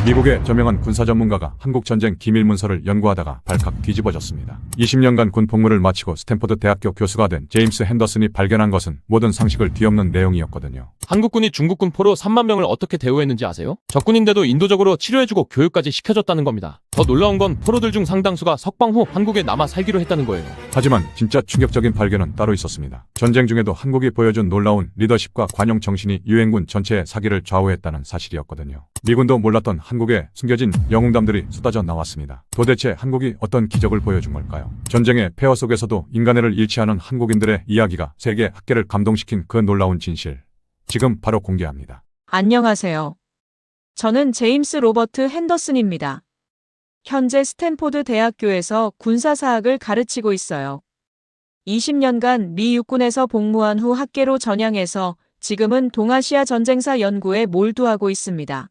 미국의 저명한 군사 전문가가 한국 전쟁 기밀 문서를 연구하다가 발칵 뒤집어졌습니다. 20년간 군 복무를 마치고 스탠퍼드 대학교 교수가 된 제임스 핸더슨이 발견한 것은 모든 상식을 뒤엎는 내용이었거든요. 한국군이 중국군 포로 3만 명을 어떻게 대우했는지 아세요? 적군인데도 인도적으로 치료해주고 교육까지 시켜줬다는 겁니다. 더 놀라운 건 포로들 중 상당수가 석방 후 한국에 남아 살기로 했다는 거예요. 하지만 진짜 충격적인 발견은 따로 있었습니다. 전쟁 중에도 한국이 보여준 놀라운 리더십과 관용 정신이 유엔군 전체의 사기를 좌우했다는 사실이었거든요. 미군도 몰랐던 한국에 숨겨진 영웅담들이 쏟아져 나왔습니다. 도대체 한국이 어떤 기적을 보여준 걸까요? 전쟁의 폐허 속에서도 인간애를 잃지 않은 한국인들의 이야기가 세계 학계를 감동시킨 그 놀라운 진실. 지금 바로 공개합니다. 안녕하세요. 저는 제임스 로버트 핸더슨입니다. 현재 스탠포드 대학교에서 군사사학을 가르치고 있어요. 20년간 미 육군에서 복무한 후 학계로 전향해서 지금은 동아시아 전쟁사 연구에 몰두하고 있습니다.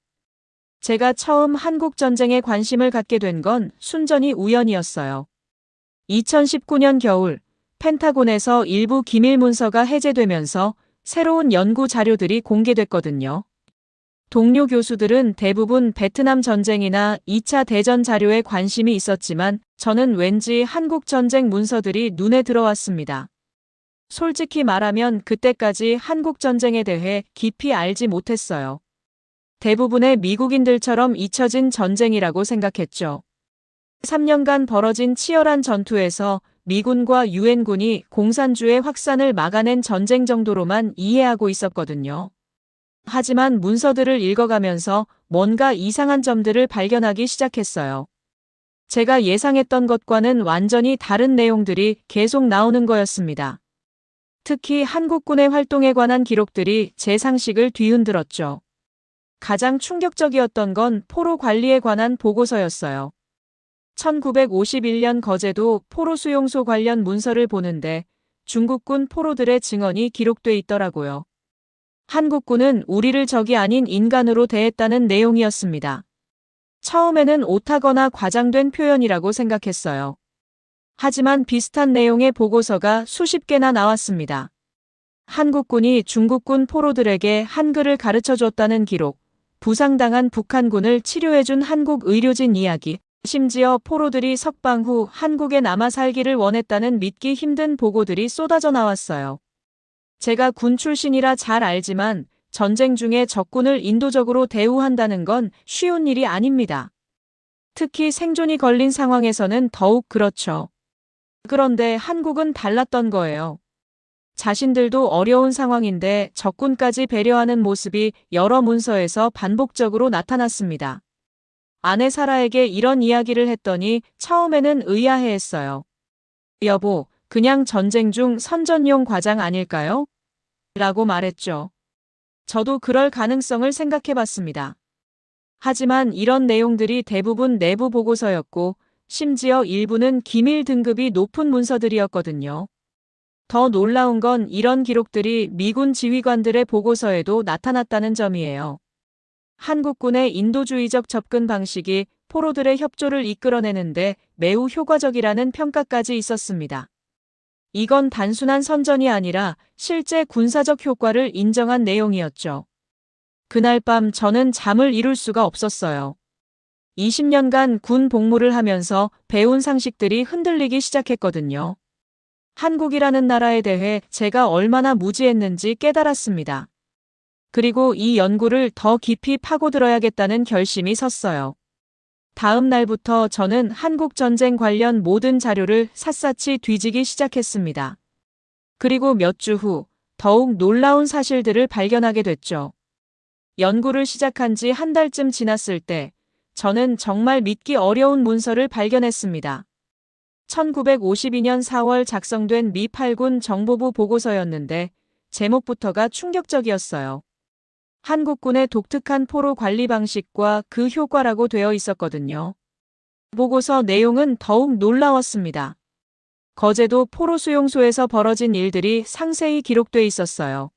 제가 처음 한국 전쟁에 관심을 갖게 된 건 순전히 우연이었어요. 2019년 겨울 펜타곤에서 일부 기밀 문서가 해제되면서 새로운 연구 자료들이 공개됐거든요. 동료 교수들은 대부분 베트남 전쟁이나 2차 대전 자료에 관심이 있었지만 저는 왠지 한국 전쟁 문서들이 눈에 들어왔습니다. 솔직히 말하면 그때까지 한국 전쟁에 대해 깊이 알지 못했어요. 대부분의 미국인들처럼 잊혀진 전쟁이라고 생각했죠. 3년간 벌어진 치열한 전투에서 미군과 유엔군이 공산주의 확산을 막아낸 전쟁 정도로만 이해하고 있었거든요. 하지만 문서들을 읽어가면서 뭔가 이상한 점들을 발견하기 시작했어요. 제가 예상했던 것과는 완전히 다른 내용들이 계속 나오는 거였습니다. 특히 한국군의 활동에 관한 기록들이 제 상식을 뒤흔들었죠. 가장 충격적이었던 건 포로 관리에 관한 보고서였어요. 1951년 거제도 포로 수용소 관련 문서를 보는데 중국군 포로들의 증언이 기록돼 있더라고요. 한국군은 우리를 적이 아닌 인간으로 대했다는 내용이었습니다. 처음에는 오타거나 과장된 표현이라고 생각했어요. 하지만 비슷한 내용의 보고서가 수십 개나 나왔습니다. 한국군이 중국군 포로들에게 한글을 가르쳐 줬다는 기록, 부상당한 북한군을 치료해준 한국 의료진 이야기, 심지어 포로들이 석방 후 한국에 남아 살기를 원했다는 믿기 힘든 보고들이 쏟아져 나왔어요. 제가 군 출신이라 잘 알지만 전쟁 중에 적군을 인도적으로 대우한다는 건 쉬운 일이 아닙니다. 특히 생존이 걸린 상황에서는 더욱 그렇죠. 그런데 한국은 달랐던 거예요. 자신들도 어려운 상황인데 적군까지 배려하는 모습이 여러 문서에서 반복적으로 나타났습니다. 아내 사라에게 이런 이야기를 했더니 처음에는 의아해했어요. 여보, 그냥 전쟁 중 선전용 과장 아닐까요? 라고 말했죠. 저도 그럴 가능성을 생각해봤습니다. 하지만 이런 내용들이 대부분 내부 보고서였고 심지어 일부는 기밀 등급이 높은 문서들이었거든요. 더 놀라운 건 이런 기록들이 미군 지휘관들의 보고서에도 나타났다는 점이에요. 한국군의 인도주의적 접근 방식이 포로들의 협조를 이끌어내는데 매우 효과적이라는 평가까지 있었습니다. 이건 단순한 선전이 아니라 실제 군사적 효과를 인정한 내용이었죠. 그날 밤 저는 잠을 이룰 수가 없었어요. 20년간 군 복무를 하면서 배운 상식들이 흔들리기 시작했거든요. 한국이라는 나라에 대해 제가 얼마나 무지했는지 깨달았습니다. 그리고 이 연구를 더 깊이 파고들어야겠다는 결심이 섰어요. 다음 날부터 저는 한국 전쟁 관련 모든 자료를 샅샅이 뒤지기 시작했습니다. 그리고 몇 주 후 더욱 놀라운 사실들을 발견하게 됐죠. 연구를 시작한 지 한 달쯤 지났을 때 저는 정말 믿기 어려운 문서를 발견했습니다. 1952년 4월 작성된 미 8군 정보부 보고서였는데 제목부터가 충격적이었어요. 한국군의 독특한 포로 관리 방식과 그 효과라고 되어 있었거든요. 보고서 내용은 더욱 놀라웠습니다. 거제도 포로 수용소에서 벌어진 일들이 상세히 기록돼 있었어요.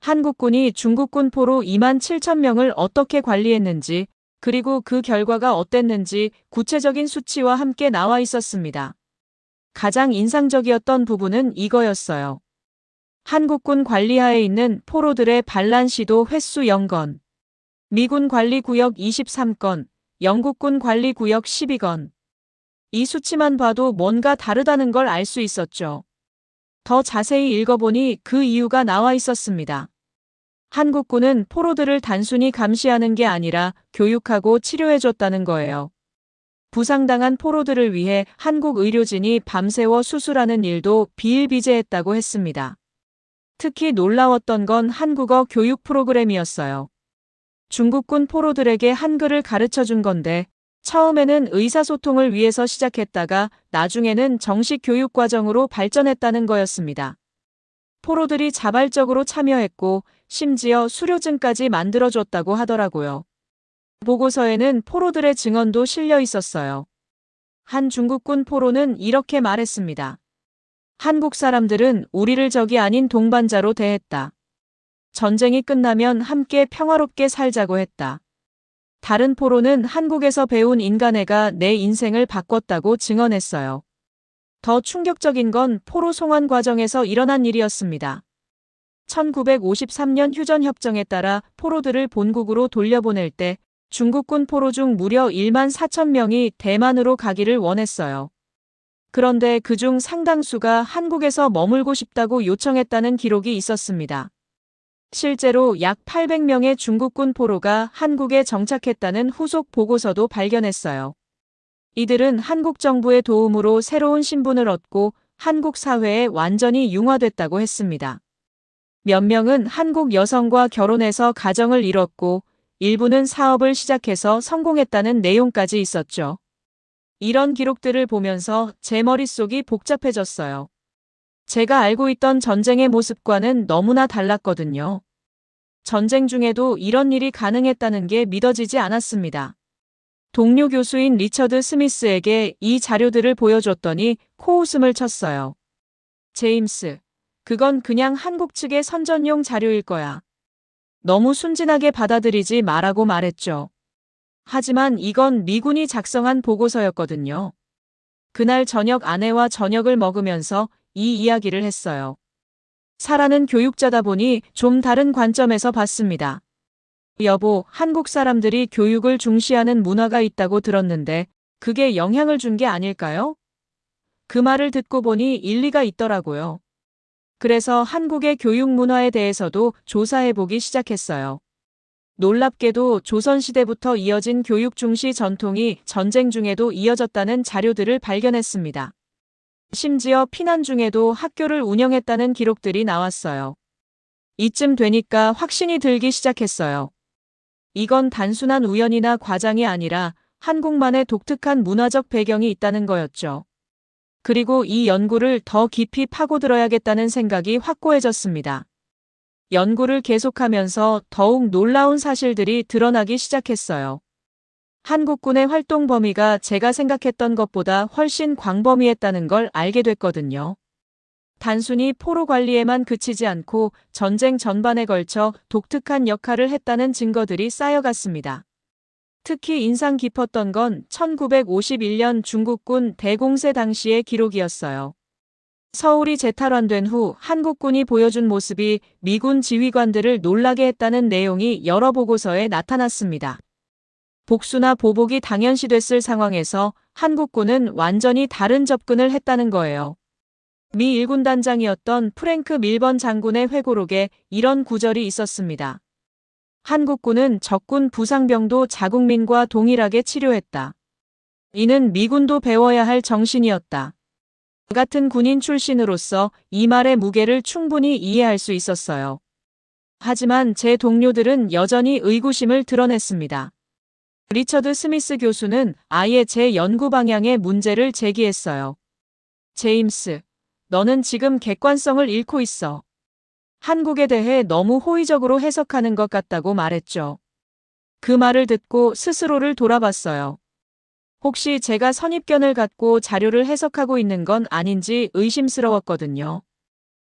한국군이 중국군 포로 2만 7천 명을 어떻게 관리했는지, 그리고 그 결과가 어땠는지 구체적인 수치와 함께 나와 있었습니다. 가장 인상적이었던 부분은 이거였어요. 한국군 관리하에 있는 포로들의 반란 시도 횟수 0건. 미군 관리구역 23건, 영국군 관리구역 12건. 이 수치만 봐도 뭔가 다르다는 걸 알 수 있었죠. 더 자세히 읽어보니 그 이유가 나와 있었습니다. 한국군은 포로들을 단순히 감시하는 게 아니라 교육하고 치료해줬다는 거예요. 부상당한 포로들을 위해 한국 의료진이 밤새워 수술하는 일도 비일비재했다고 했습니다. 특히 놀라웠던 건 한국어 교육 프로그램이었어요. 중국군 포로들에게 한글을 가르쳐 준 건데 처음에는 의사소통을 위해서 시작했다가 나중에는 정식 교육 과정으로 발전했다는 거였습니다. 포로들이 자발적으로 참여했고 심지어 수료증까지 만들어줬다고 하더라고요. 보고서에는 포로들의 증언도 실려 있었어요. 한 중국군 포로는 이렇게 말했습니다. 한국 사람들은 우리를 적이 아닌 동반자로 대했다. 전쟁이 끝나면 함께 평화롭게 살자고 했다. 다른 포로는 한국에서 배운 인간애가 내 인생을 바꿨다고 증언했어요. 더 충격적인 건 포로 송환 과정에서 일어난 일이었습니다. 1953년 휴전협정에 따라 포로들을 본국으로 돌려보낼 때 중국군 포로 중 무려 1만 4천 명이 대만으로 가기를 원했어요. 그런데 그중 상당수가 한국에서 머물고 싶다고 요청했다는 기록이 있었습니다. 실제로 약 800명의 중국군 포로가 한국에 정착했다는 후속 보고서도 발견했어요. 이들은 한국 정부의 도움으로 새로운 신분을 얻고 한국 사회에 완전히 융화됐다고 했습니다. 몇 명은 한국 여성과 결혼해서 가정을 이뤘고 일부는 사업을 시작해서 성공했다는 내용까지 있었죠. 이런 기록들을 보면서 제 머릿속이 복잡해졌어요. 제가 알고 있던 전쟁의 모습과는 너무나 달랐거든요. 전쟁 중에도 이런 일이 가능했다는 게 믿어지지 않았습니다. 동료 교수인 리처드 스미스에게 이 자료들을 보여줬더니 코웃음을 쳤어요. 제임스, 그건 그냥 한국 측의 선전용 자료일 거야. 너무 순진하게 받아들이지 마라고 말했죠. 하지만 이건 미군이 작성한 보고서였거든요. 그날 저녁 아내와 저녁을 먹으면서 이 이야기를 했어요. 사라는 교육자다 보니 좀 다른 관점에서 봤습니다. 여보, 한국 사람들이 교육을 중시하는 문화가 있다고 들었는데 그게 영향을 준 게 아닐까요? 그 말을 듣고 보니 일리가 있더라고요. 그래서 한국의 교육 문화에 대해서도 조사해보기 시작했어요. 놀랍게도 조선시대부터 이어진 교육 중시 전통이 전쟁 중에도 이어졌다는 자료들을 발견했습니다. 심지어 피난 중에도 학교를 운영했다는 기록들이 나왔어요. 이쯤 되니까 확신이 들기 시작했어요. 이건 단순한 우연이나 과장이 아니라 한국만의 독특한 문화적 배경이 있다는 거였죠. 그리고 이 연구를 더 깊이 파고들어야겠다는 생각이 확고해졌습니다. 연구를 계속하면서 더욱 놀라운 사실들이 드러나기 시작했어요. 한국군의 활동 범위가 제가 생각했던 것보다 훨씬 광범위했다는 걸 알게 됐거든요. 단순히 포로 관리에만 그치지 않고 전쟁 전반에 걸쳐 독특한 역할을 했다는 증거들이 쌓여갔습니다. 특히 인상 깊었던 건 1951년 중국군 대공세 당시의 기록이었어요. 서울이 재탈환된 후 한국군이 보여준 모습이 미군 지휘관들을 놀라게 했다는 내용이 여러 보고서에 나타났습니다. 복수나 보복이 당연시됐을 상황에서 한국군은 완전히 다른 접근을 했다는 거예요. 미 일군 단장이었던 프랭크 밀번 장군의 회고록에 이런 구절이 있었습니다. 한국군은 적군 부상병도 자국민과 동일하게 치료했다. 이는 미군도 배워야 할 정신이었다. 같은 군인 출신으로서 이 말의 무게를 충분히 이해할 수 있었어요. 하지만 제 동료들은 여전히 의구심을 드러냈습니다. 리처드 스미스 교수는 아예 제 연구 방향에 문제를 제기했어요. 제임스, 너는 지금 객관성을 잃고 있어. 한국에 대해 너무 호의적으로 해석하는 것 같다고 말했죠. 그 말을 듣고 스스로를 돌아봤어요. 혹시 제가 선입견을 갖고 자료를 해석하고 있는 건 아닌지 의심스러웠거든요.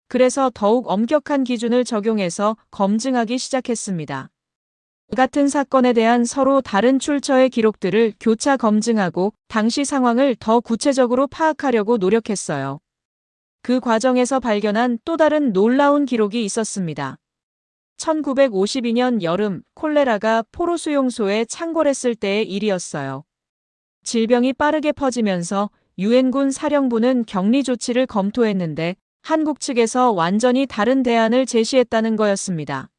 그래서 더욱 엄격한 기준을 적용해서 검증하기 시작했습니다. 같은 사건에 대한 서로 다른 출처의 기록들을 교차 검증하고 당시 상황을 더 구체적으로 파악하려고 노력했어요. 그 과정에서 발견한 또 다른 놀라운 기록이 있었습니다. 1952년 여름 콜레라가 포로 수용소에 창궐했을 때의 일이었어요. 질병이 빠르게 퍼지면서 유엔군 사령부는 격리 조치를 검토했는데 한국 측에서 완전히 다른 대안을 제시했다는 거였습니다.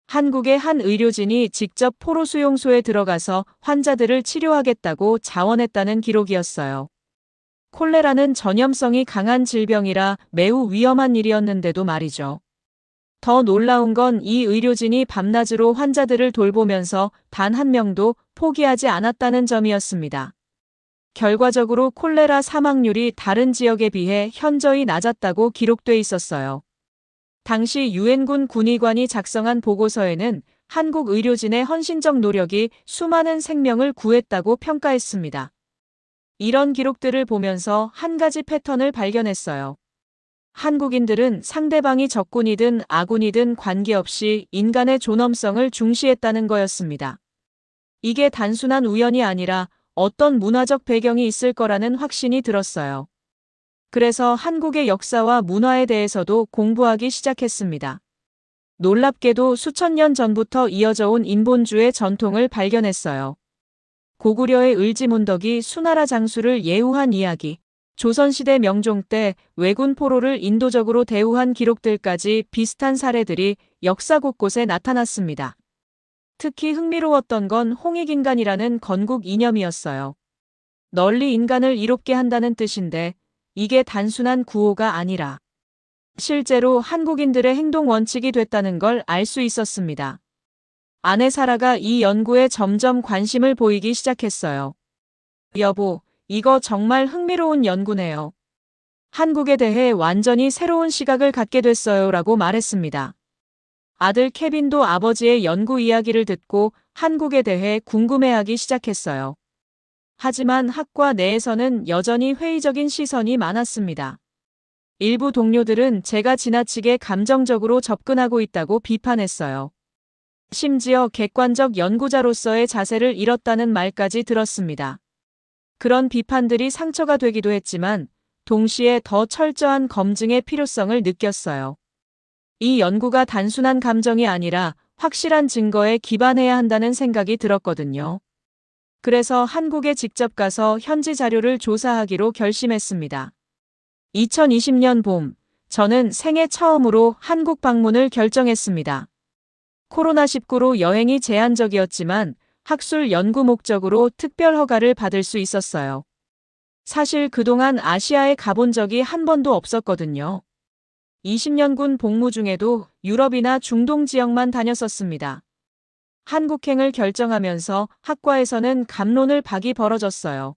한국의 한 의료진이 직접 포로 수용소에 들어가서 환자들을 치료하겠다고 자원했다는 기록이었어요. 콜레라는 전염성이 강한 질병이라 매우 위험한 일이었는데도 말이죠. 더 놀라운 건 이 의료진이 밤낮으로 환자들을 돌보면서 단 한 명도 포기하지 않았다는 점이었습니다. 결과적으로 콜레라 사망률이 다른 지역에 비해 현저히 낮았다고 기록돼 있었어요. 당시 유엔군 군의관이 작성한 보고서에는 한국 의료진의 헌신적 노력이 수많은 생명을 구했다고 평가했습니다. 이런 기록들을 보면서 한 가지 패턴을 발견했어요. 한국인들은 상대방이 적군이든 아군이든 관계없이 인간의 존엄성을 중시했다는 거였습니다. 이게 단순한 우연이 아니라 어떤 문화적 배경이 있을 거라는 확신이 들었어요. 그래서 한국의 역사와 문화에 대해서도 공부하기 시작했습니다. 놀랍게도 수천 년 전부터 이어져 온 인본주의 전통을 발견했어요. 고구려의 을지문덕이 수나라 장수를 예우한 이야기, 조선시대 명종 때 왜군 포로를 인도적으로 대우한 기록들까지 비슷한 사례들이 역사 곳곳에 나타났습니다. 특히 흥미로웠던 건 홍익인간이라는 건국 이념이었어요. 널리 인간을 이롭게 한다는 뜻인데 이게 단순한 구호가 아니라 실제로 한국인들의 행동 원칙이 됐다는 걸 알 수 있었습니다. 아내 사라가 이 연구에 점점 관심을 보이기 시작했어요. 여보, 이거 정말 흥미로운 연구네요. 한국에 대해 완전히 새로운 시각을 갖게 됐어요 라고 말했습니다. 아들 케빈도 아버지의 연구 이야기를 듣고 한국에 대해 궁금해하기 시작했어요. 하지만 학과 내에서는 여전히 회의적인 시선이 많았습니다. 일부 동료들은 제가 지나치게 감정적으로 접근하고 있다고 비판했어요. 심지어 객관적 연구자로서의 자세를 잃었다는 말까지 들었습니다. 그런 비판들이 상처가 되기도 했지만 동시에 더 철저한 검증의 필요성을 느꼈어요. 이 연구가 단순한 감정이 아니라 확실한 증거에 기반해야 한다는 생각이 들었거든요. 그래서 한국에 직접 가서 현지 자료를 조사하기로 결심했습니다. 2020년 봄, 저는 생애 처음으로 한국 방문을 결정했습니다. 코로나19로 여행이 제한적이었지만 학술 연구 목적으로 특별 허가를 받을 수 있었어요. 사실 그동안 아시아에 가본 적이 한 번도 없었거든요. 20년군 복무 중에도 유럽이나 중동 지역만 다녔었습니다. 한국행을 결정하면서 학과에서는 갑론을 박이 벌어졌어요.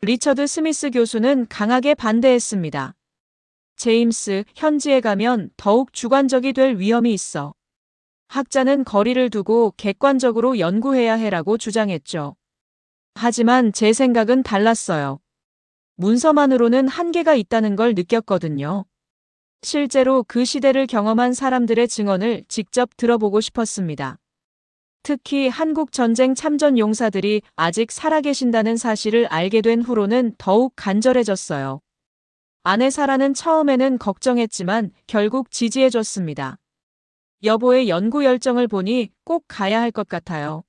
리처드 스미스 교수는 강하게 반대했습니다. 제임스, 현지에 가면 더욱 주관적이 될 위험이 있어. 학자는 거리를 두고 객관적으로 연구해야 해라고 주장했죠. 하지만 제 생각은 달랐어요. 문서만으로는 한계가 있다는 걸 느꼈거든요. 실제로 그 시대를 경험한 사람들의 증언을 직접 들어보고 싶었습니다. 특히 한국 전쟁 참전 용사들이 아직 살아계신다는 사실을 알게 된 후로는 더욱 간절해졌어요. 아내 사라는 처음에는 걱정했지만 결국 지지해줬습니다. 여보의 연구 열정을 보니 꼭 가야 할 것 같아요.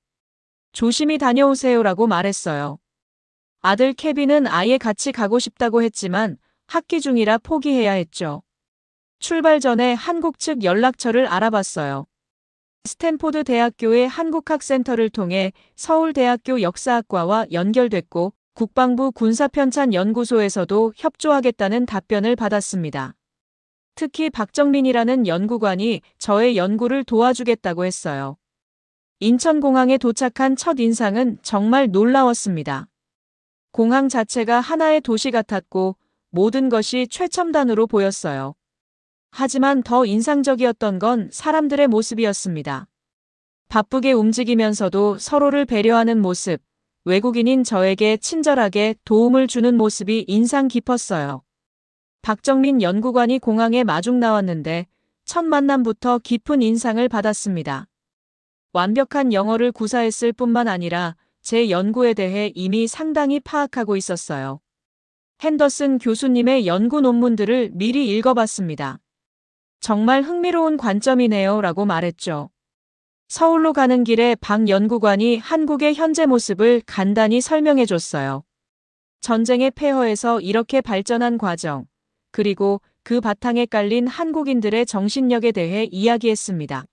조심히 다녀오세요라고 말했어요. 아들 케빈은 아예 같이 가고 싶다고 했지만 학기 중이라 포기해야 했죠. 출발 전에 한국 측 연락처를 알아봤어요. 스탠포드 대학교의 한국학센터를 통해 서울대학교 역사학과와 연결됐고 국방부 군사편찬연구소에서도 협조하겠다는 답변을 받았습니다. 특히 박정민이라는 연구관이 저의 연구를 도와주겠다고 했어요. 인천공항에 도착한 첫 인상은 정말 놀라웠습니다. 공항 자체가 하나의 도시 같았고 모든 것이 최첨단으로 보였어요. 하지만 더 인상적이었던 건 사람들의 모습이었습니다. 바쁘게 움직이면서도 서로를 배려하는 모습, 외국인인 저에게 친절하게 도움을 주는 모습이 인상 깊었어요. 박정민 연구관이 공항에 마중 나왔는데 첫 만남부터 깊은 인상을 받았습니다. 완벽한 영어를 구사했을 뿐만 아니라 제 연구에 대해 이미 상당히 파악하고 있었어요. 핸더슨 교수님의 연구 논문들을 미리 읽어봤습니다. 정말 흥미로운 관점이네요 라고 말했죠. 서울로 가는 길에 박 연구관이 한국의 현재 모습을 간단히 설명해 줬어요. 전쟁의 폐허에서 이렇게 발전한 과정, 그리고 그 바탕에 깔린 한국인들의 정신력에 대해 이야기했습니다.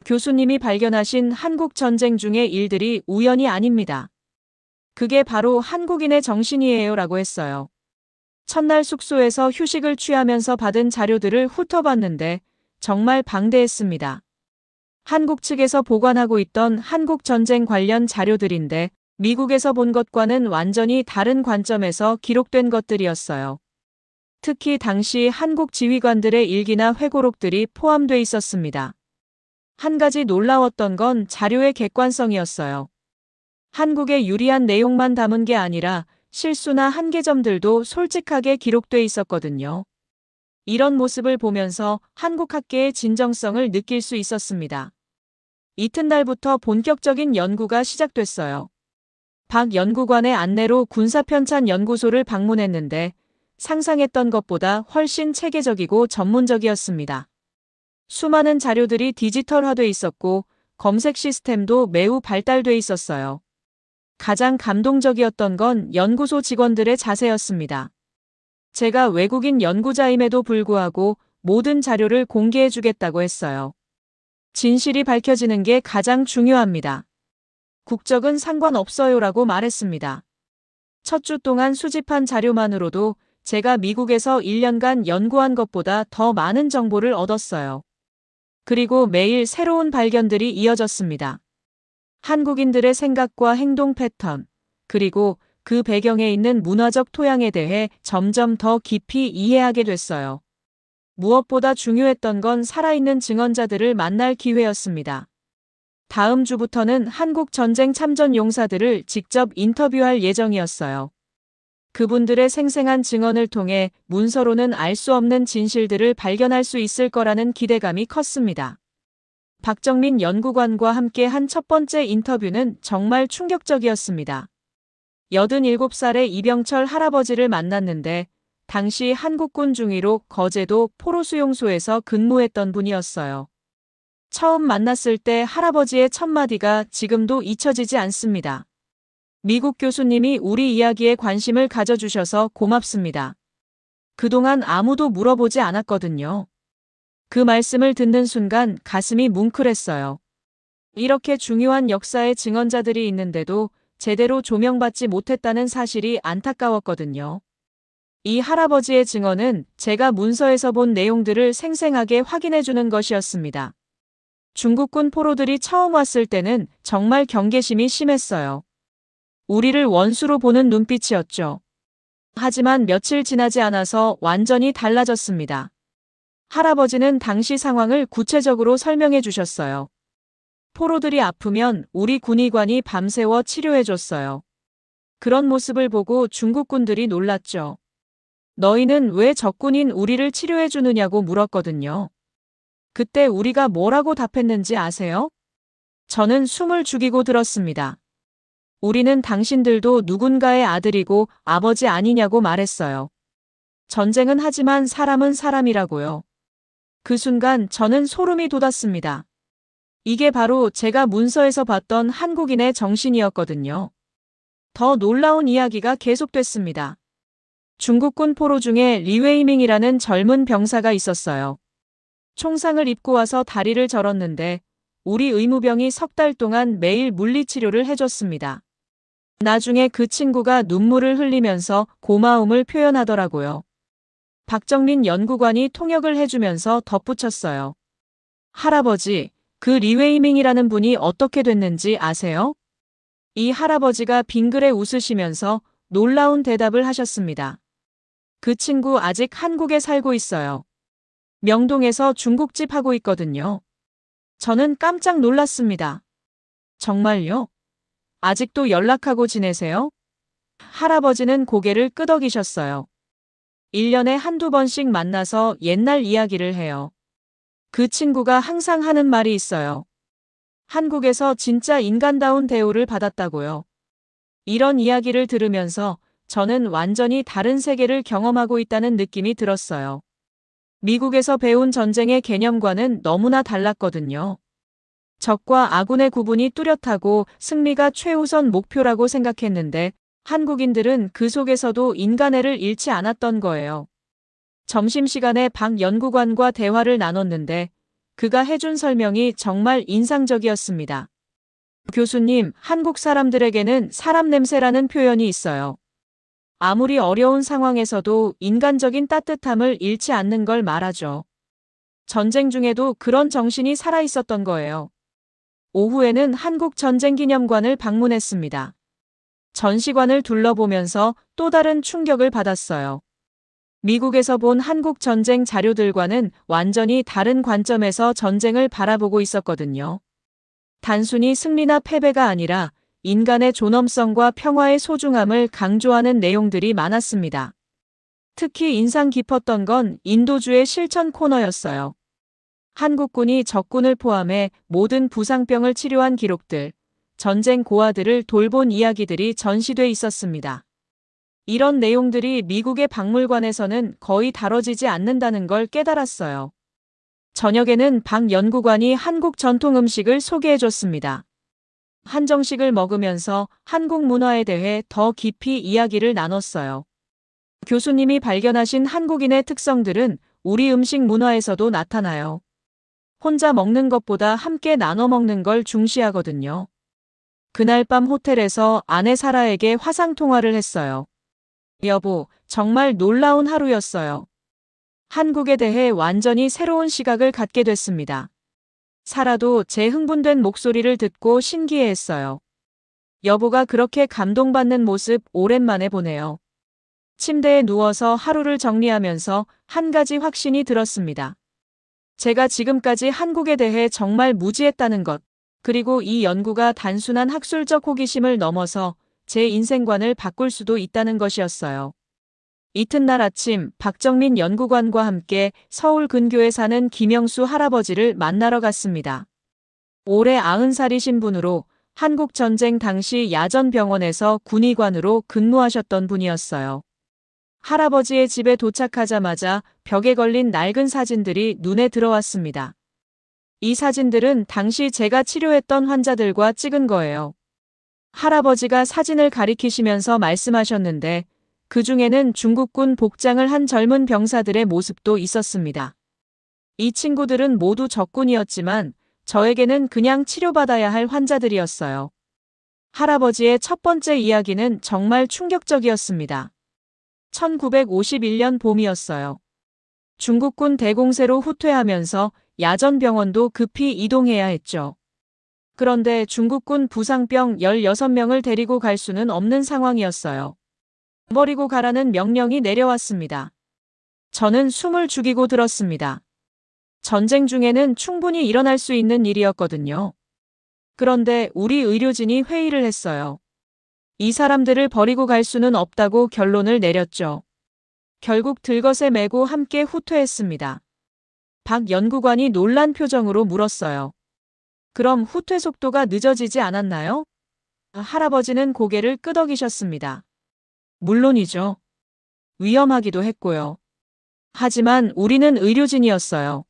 교수님이 발견하신 한국 전쟁 중의 일들이 우연이 아닙니다. 그게 바로 한국인의 정신이에요 라고 했어요. 첫날 숙소에서 휴식을 취하면서 받은 자료들을 훑어봤는데 정말 방대했습니다. 한국 측에서 보관하고 있던 한국 전쟁 관련 자료들인데 미국에서 본 것과는 완전히 다른 관점에서 기록된 것들이었어요. 특히 당시 한국 지휘관들의 일기나 회고록들이 포함돼 있었습니다. 한 가지 놀라웠던 건 자료의 객관성이었어요. 한국의 유리한 내용만 담은 게 아니라 실수나 한계점들도 솔직하게 기록돼 있었거든요. 이런 모습을 보면서 한국 학계의 진정성을 느낄 수 있었습니다. 이튿날부터 본격적인 연구가 시작됐어요. 박 연구관의 안내로 군사편찬연구소를 방문했는데 상상했던 것보다 훨씬 체계적이고 전문적이었습니다. 수많은 자료들이 디지털화돼 있었고 검색 시스템도 매우 발달돼 있었어요. 가장 감동적이었던 건 연구소 직원들의 자세였습니다. 제가 외국인 연구자임에도 불구하고 모든 자료를 공개해주겠다고 했어요. 진실이 밝혀지는 게 가장 중요합니다. 국적은 상관없어요라고 말했습니다. 첫 주 동안 수집한 자료만으로도 제가 미국에서 1년간 연구한 것보다 더 많은 정보를 얻었어요. 그리고 매일 새로운 발견들이 이어졌습니다. 한국인들의 생각과 행동 패턴, 그리고 그 배경에 있는 문화적 토양에 대해 점점 더 깊이 이해하게 됐어요. 무엇보다 중요했던 건 살아있는 증언자들을 만날 기회였습니다. 다음 주부터는 한국 전쟁 참전 용사들을 직접 인터뷰할 예정이었어요. 그분들의 생생한 증언을 통해 문서로는 알 수 없는 진실들을 발견할 수 있을 거라는 기대감이 컸습니다. 박정민 연구관과 함께 한 첫 번째 인터뷰는 정말 충격적이었습니다. 87살의 이병철 할아버지를 만났는데 당시 한국군 중위로 거제도 포로수용소에서 근무했던 분이었어요. 처음 만났을 때 할아버지의 첫마디가 지금도 잊혀지지 않습니다. 미국 교수님이 우리 이야기에 관심을 가져주셔서 고맙습니다. 그동안 아무도 물어보지 않았거든요. 그 말씀을 듣는 순간 가슴이 뭉클했어요. 이렇게 중요한 역사의 증언자들이 있는데도 제대로 조명받지 못했다는 사실이 안타까웠거든요. 이 할아버지의 증언은 제가 문서에서 본 내용들을 생생하게 확인해주는 것이었습니다. 중국군 포로들이 처음 왔을 때는 정말 경계심이 심했어요. 우리를 원수로 보는 눈빛이었죠. 하지만 며칠 지나지 않아서 완전히 달라졌습니다. 할아버지는 당시 상황을 구체적으로 설명해 주셨어요. 포로들이 아프면 우리 군의관이 밤새워 치료해줬어요. 그런 모습을 보고 중국군들이 놀랐죠. 너희는 왜 적군인 우리를 치료해주느냐고 물었거든요. 그때 우리가 뭐라고 답했는지 아세요? 저는 숨을 죽이고 들었습니다. 우리는 당신들도 누군가의 아들이고 아버지 아니냐고 말했어요. 전쟁은 하지만 사람은 사람이라고요. 그 순간 저는 소름이 돋았습니다. 이게 바로 제가 문서에서 봤던 한국인의 정신이었거든요. 더 놀라운 이야기가 계속됐습니다. 중국군 포로 중에 리웨이밍이라는 젊은 병사가 있었어요. 총상을 입고 와서 다리를 절었는데 우리 의무병이 3달 동안 매일 물리치료를 해줬습니다. 나중에 그 친구가 눈물을 흘리면서 고마움을 표현하더라고요. 박정민 연구관이 통역을 해주면서 덧붙였어요. 할아버지, 그 리웨이밍이라는 분이 어떻게 됐는지 아세요? 이 할아버지가 빙그레 웃으시면서 놀라운 대답을 하셨습니다. 그 친구 아직 한국에 살고 있어요. 명동에서 중국집 하고 있거든요. 저는 깜짝 놀랐습니다. 정말요? 아직도 연락하고 지내세요? 할아버지는 고개를 끄덕이셨어요. 1년에 한두 번씩 만나서 옛날 이야기를 해요. 그 친구가 항상 하는 말이 있어요. 한국에서 진짜 인간다운 대우를 받았다고요. 이런 이야기를 들으면서 저는 완전히 다른 세계를 경험하고 있다는 느낌이 들었어요. 미국에서 배운 전쟁의 개념과는 너무나 달랐거든요. 적과 아군의 구분이 뚜렷하고 승리가 최우선 목표라고 생각했는데 한국인들은 그 속에서도 인간애를 잃지 않았던 거예요. 점심시간에 박 연구관과 대화를 나눴는데 그가 해준 설명이 정말 인상적이었습니다. 교수님, 한국 사람들에게는 사람 냄새라는 표현이 있어요. 아무리 어려운 상황에서도 인간적인 따뜻함을 잃지 않는 걸 말하죠. 전쟁 중에도 그런 정신이 살아 있었던 거예요. 오후에는 한국전쟁기념관을 방문했습니다. 전시관을 둘러보면서 또 다른 충격을 받았어요. 미국에서 본 한국전쟁 자료들과는 완전히 다른 관점에서 전쟁을 바라보고 있었거든요. 단순히 승리나 패배가 아니라 인간의 존엄성과 평화의 소중함을 강조하는 내용들이 많았습니다. 특히 인상 깊었던 건 인도주의 실천 코너였어요. 한국군이 적군을 포함해 모든 부상병을 치료한 기록들, 전쟁 고아들을 돌본 이야기들이 전시돼 있었습니다. 이런 내용들이 미국의 박물관에서는 거의 다뤄지지 않는다는 걸 깨달았어요. 저녁에는 박 연구관이 한국 전통 음식을 소개해줬습니다. 한정식을 먹으면서 한국 문화에 대해 더 깊이 이야기를 나눴어요. 교수님이 발견하신 한국인의 특성들은 우리 음식 문화에서도 나타나요. 혼자 먹는 것보다 함께 나눠 먹는 걸 중시하거든요. 그날 밤 호텔에서 아내 사라에게 화상통화를 했어요. 여보, 정말 놀라운 하루였어요. 한국에 대해 완전히 새로운 시각을 갖게 됐습니다. 사라도 제 흥분된 목소리를 듣고 신기해했어요. 여보가 그렇게 감동받는 모습 오랜만에 보네요. 침대에 누워서 하루를 정리하면서 한 가지 확신이 들었습니다. 제가 지금까지 한국에 대해 정말 무지했다는 것, 그리고 이 연구가 단순한 학술적 호기심을 넘어서 제 인생관을 바꿀 수도 있다는 것이었어요. 이튿날 아침 박정민 연구관과 함께 서울 근교에 사는 김영수 할아버지를 만나러 갔습니다. 올해 90살이신 분으로 한국전쟁 당시 야전병원에서 군의관으로 근무하셨던 분이었어요. 할아버지의 집에 도착하자마자 벽에 걸린 낡은 사진들이 눈에 들어왔습니다. 이 사진들은 당시 제가 치료했던 환자들과 찍은 거예요. 할아버지가 사진을 가리키시면서 말씀하셨는데 그 중에는 중국군 복장을 한 젊은 병사들의 모습도 있었습니다. 이 친구들은 모두 적군이었지만 저에게는 그냥 치료받아야 할 환자들이었어요. 할아버지의 첫 번째 이야기는 정말 충격적이었습니다. 1951년 봄이었어요. 중국군 대공세로 후퇴하면서 야전병원도 급히 이동해야 했죠. 그런데 중국군 부상병 16명을 데리고 갈 수는 없는 상황이었어요. 버리고 가라는 명령이 내려왔습니다. 저는 숨을 죽이고 들었습니다. 전쟁 중에는 충분히 일어날 수 있는 일이었거든요. 그런데 우리 의료진이 회의를 했어요. 이 사람들을 버리고 갈 수는 없다고 결론을 내렸죠. 결국 들것에 메고 함께 후퇴했습니다. 박 연구관이 놀란 표정으로 물었어요. 그럼 후퇴 속도가 늦어지지 않았나요? 할아버지는 고개를 끄덕이셨습니다. 물론이죠. 위험하기도 했고요. 하지만 우리는 의료진이었어요.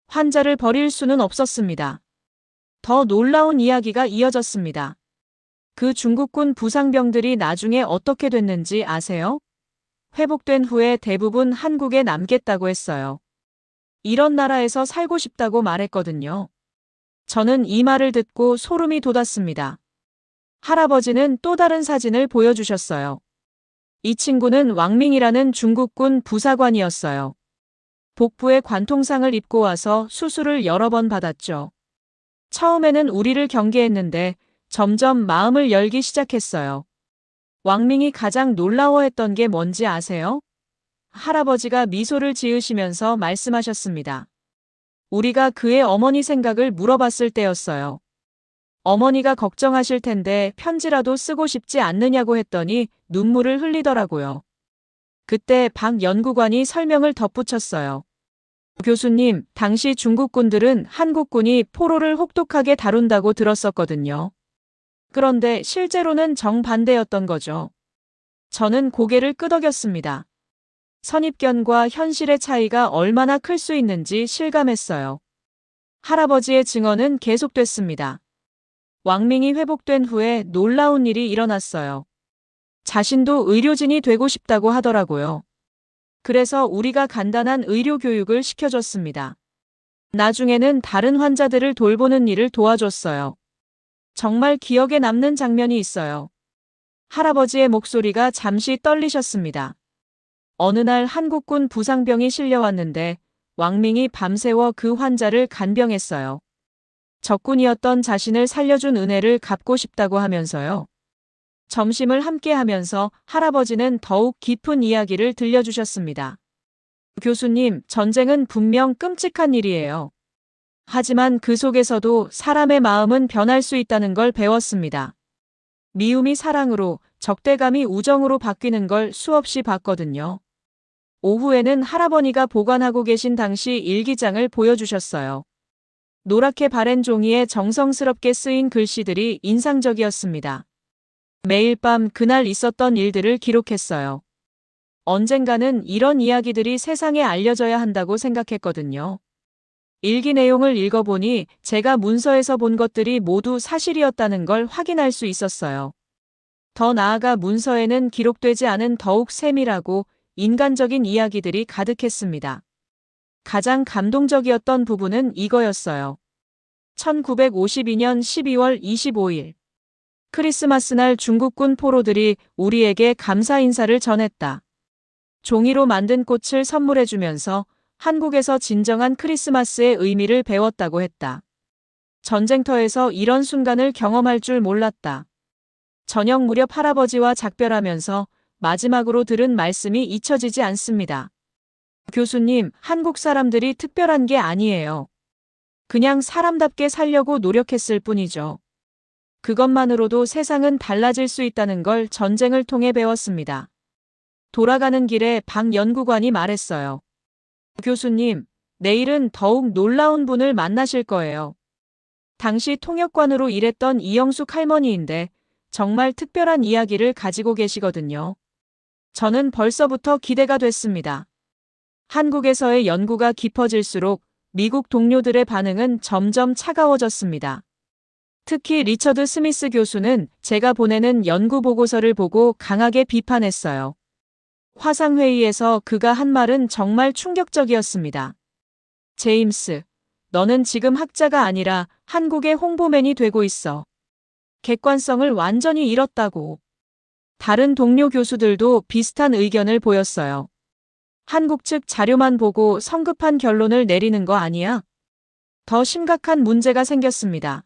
환자를 버릴 수는 없었습니다. 더 놀라운 이야기가 이어졌습니다. 그 중국군 부상병들이 나중에 어떻게 됐는지 아세요? 회복된 후에 대부분 한국에 남겠다고 했어요. 이런 나라에서 살고 싶다고 말했거든요. 저는 이 말을 듣고 소름이 돋았습니다. 할아버지는 또 다른 사진을 보여주셨어요. 이 친구는 왕밍이라는 중국군 부사관이었어요. 복부에 관통상을 입고 와서 수술을 여러 번 받았죠. 처음에는 우리를 경계했는데 점점 마음을 열기 시작했어요. 왕밍이 가장 놀라워했던 게 뭔지 아세요? 할아버지가 미소를 지으시면서 말씀하셨습니다. 우리가 그의 어머니 생각을 물어봤을 때였어요. 어머니가 걱정하실 텐데 편지라도 쓰고 싶지 않느냐고 했더니 눈물을 흘리더라고요. 그때 박 연구관이 설명을 덧붙였어요. 교수님, 당시 중국군들은 한국군이 포로를 혹독하게 다룬다고 들었었거든요. 그런데 실제로는 정반대였던 거죠. 저는 고개를 끄덕였습니다. 선입견과 현실의 차이가 얼마나 클 수 있는지 실감했어요. 할아버지의 증언은 계속됐습니다. 왕밍이 회복된 후에 놀라운 일이 일어났어요. 자신도 의료진이 되고 싶다고 하더라고요. 그래서 우리가 간단한 의료 교육을 시켜줬습니다. 나중에는 다른 환자들을 돌보는 일을 도와줬어요. 정말 기억에 남는 장면이 있어요. 할아버지의 목소리가 잠시 떨리셨습니다. 어느 날 한국군 부상병이 실려왔는데 왕밍이 밤새워 그 환자를 간병했어요. 적군이었던 자신을 살려준 은혜를 갚고 싶다고 하면서요. 점심을 함께 하면서 할아버지는 더욱 깊은 이야기를 들려주셨습니다. 교수님, 전쟁은 분명 끔찍한 일이에요. 하지만 그 속에서도 사람의 마음은 변할 수 있다는 걸 배웠습니다. 미움이 사랑으로, 적대감이 우정으로 바뀌는 걸 수없이 봤거든요. 오후에는 할아버니가 보관하고 계신 당시 일기장을 보여주셨어요. 노랗게 바랜 종이에 정성스럽게 쓰인 글씨들이 인상적이었습니다. 매일 밤 그날 있었던 일들을 기록했어요. 언젠가는 이런 이야기들이 세상에 알려져야 한다고 생각했거든요. 일기 내용을 읽어보니 제가 문서에서 본 것들이 모두 사실이었다는 걸 확인할 수 있었어요. 더 나아가 문서에는 기록되지 않은 더욱 세밀하고 인간적인 이야기들이 가득했습니다. 가장 감동적이었던 부분은 이거였어요. 1952년 12월 25일. 크리스마스 날 중국군 포로들이 우리에게 감사 인사를 전했다. 종이로 만든 꽃을 선물해주면서 한국에서 진정한 크리스마스의 의미를 배웠다고 했다. 전쟁터에서 이런 순간을 경험할 줄 몰랐다. 저녁 무렵 할아버지와 작별하면서 마지막으로 들은 말씀이 잊혀지지 않습니다. 교수님, 한국 사람들이 특별한 게 아니에요. 그냥 사람답게 살려고 노력했을 뿐이죠. 그것만으로도 세상은 달라질 수 있다는 걸 전쟁을 통해 배웠습니다. 돌아가는 길에 박 연구관이 말했어요. 교수님, 내일은 더욱 놀라운 분을 만나실 거예요. 당시 통역관으로 일했던 이영숙 할머니인데 정말 특별한 이야기를 가지고 계시거든요. 저는 벌써부터 기대가 됐습니다. 한국에서의 연구가 깊어질수록 미국 동료들의 반응은 점점 차가워졌습니다. 특히 리처드 스미스 교수는 제가 보내는 연구 보고서를 보고 강하게 비판했어요. 화상회의에서 그가 한 말은 정말 충격적이었습니다. 제임스, 너는 지금 학자가 아니라 한국의 홍보맨이 되고 있어. 객관성을 완전히 잃었다고. 다른 동료 교수들도 비슷한 의견을 보였어요. 한국 측 자료만 보고 성급한 결론을 내리는 거 아니야? 더 심각한 문제가 생겼습니다.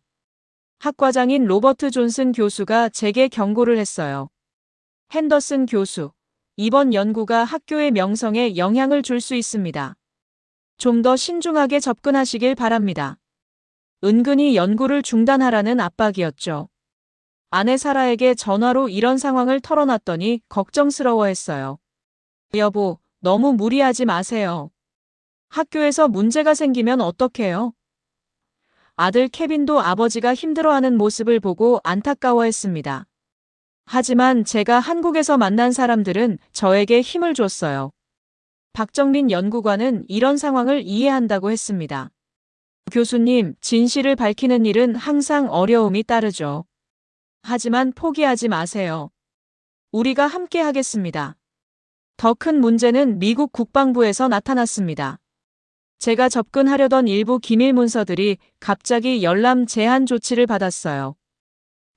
학과장인 로버트 존슨 교수가 제게 경고를 했어요. 핸더슨 교수, 이번 연구가 학교의 명성에 영향을 줄 수 있습니다. 좀 더 신중하게 접근하시길 바랍니다. 은근히 연구를 중단하라는 압박이었죠. 아내 사라에게 전화로 이런 상황을 털어놨더니 걱정스러워했어요. 여보, 너무 무리하지 마세요. 학교에서 문제가 생기면 어떡해요? 아들 케빈도 아버지가 힘들어하는 모습을 보고 안타까워했습니다. 하지만 제가 한국에서 만난 사람들은 저에게 힘을 줬어요. 박정민 연구관은 이런 상황을 이해한다고 했습니다. 교수님, 진실을 밝히는 일은 항상 어려움이 따르죠. 하지만 포기하지 마세요. 우리가 함께 하겠습니다. 더 큰 문제는 미국 국방부에서 나타났습니다. 제가 접근하려던 일부 기밀 문서들이 갑자기 열람 제한 조치를 받았어요.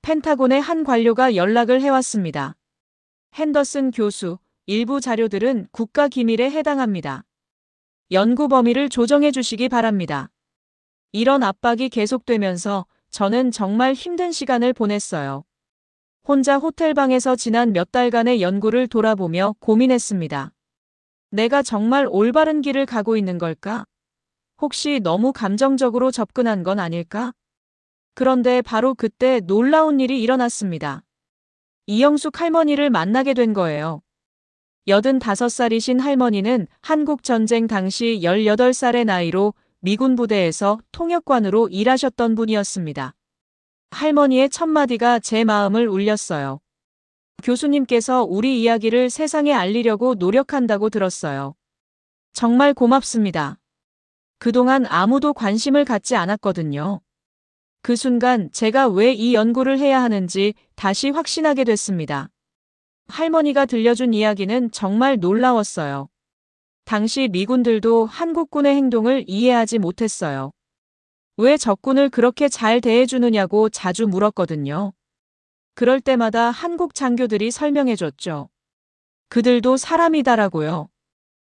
펜타곤의 한 관료가 연락을 해왔습니다. 핸더슨 교수, 일부 자료들은 국가 기밀에 해당합니다. 연구 범위를 조정해 주시기 바랍니다. 이런 압박이 계속되면서 저는 정말 힘든 시간을 보냈어요. 혼자 호텔방에서 지난 몇 달간의 연구를 돌아보며 고민했습니다. 내가 정말 올바른 길을 가고 있는 걸까? 혹시 너무 감정적으로 접근한 건 아닐까? 그런데 바로 그때 놀라운 일이 일어났습니다. 이영숙 할머니를 만나게 된 거예요. 85살이신 할머니는 한국전쟁 당시 18살의 나이로 미군 부대에서 통역관으로 일하셨던 분이었습니다. 할머니의 첫마디가 제 마음을 울렸어요. 교수님께서 우리 이야기를 세상에 알리려고 노력한다고 들었어요. 정말 고맙습니다. 그동안 아무도 관심을 갖지 않았거든요. 그 순간 제가 왜 이 연구를 해야 하는지 다시 확신하게 됐습니다. 할머니가 들려준 이야기는 정말 놀라웠어요. 당시 미군들도 한국군의 행동을 이해하지 못했어요. 왜 적군을 그렇게 잘 대해주느냐고 자주 물었거든요. 그럴 때마다 한국 장교들이 설명해줬죠. 그들도 사람이다라고요.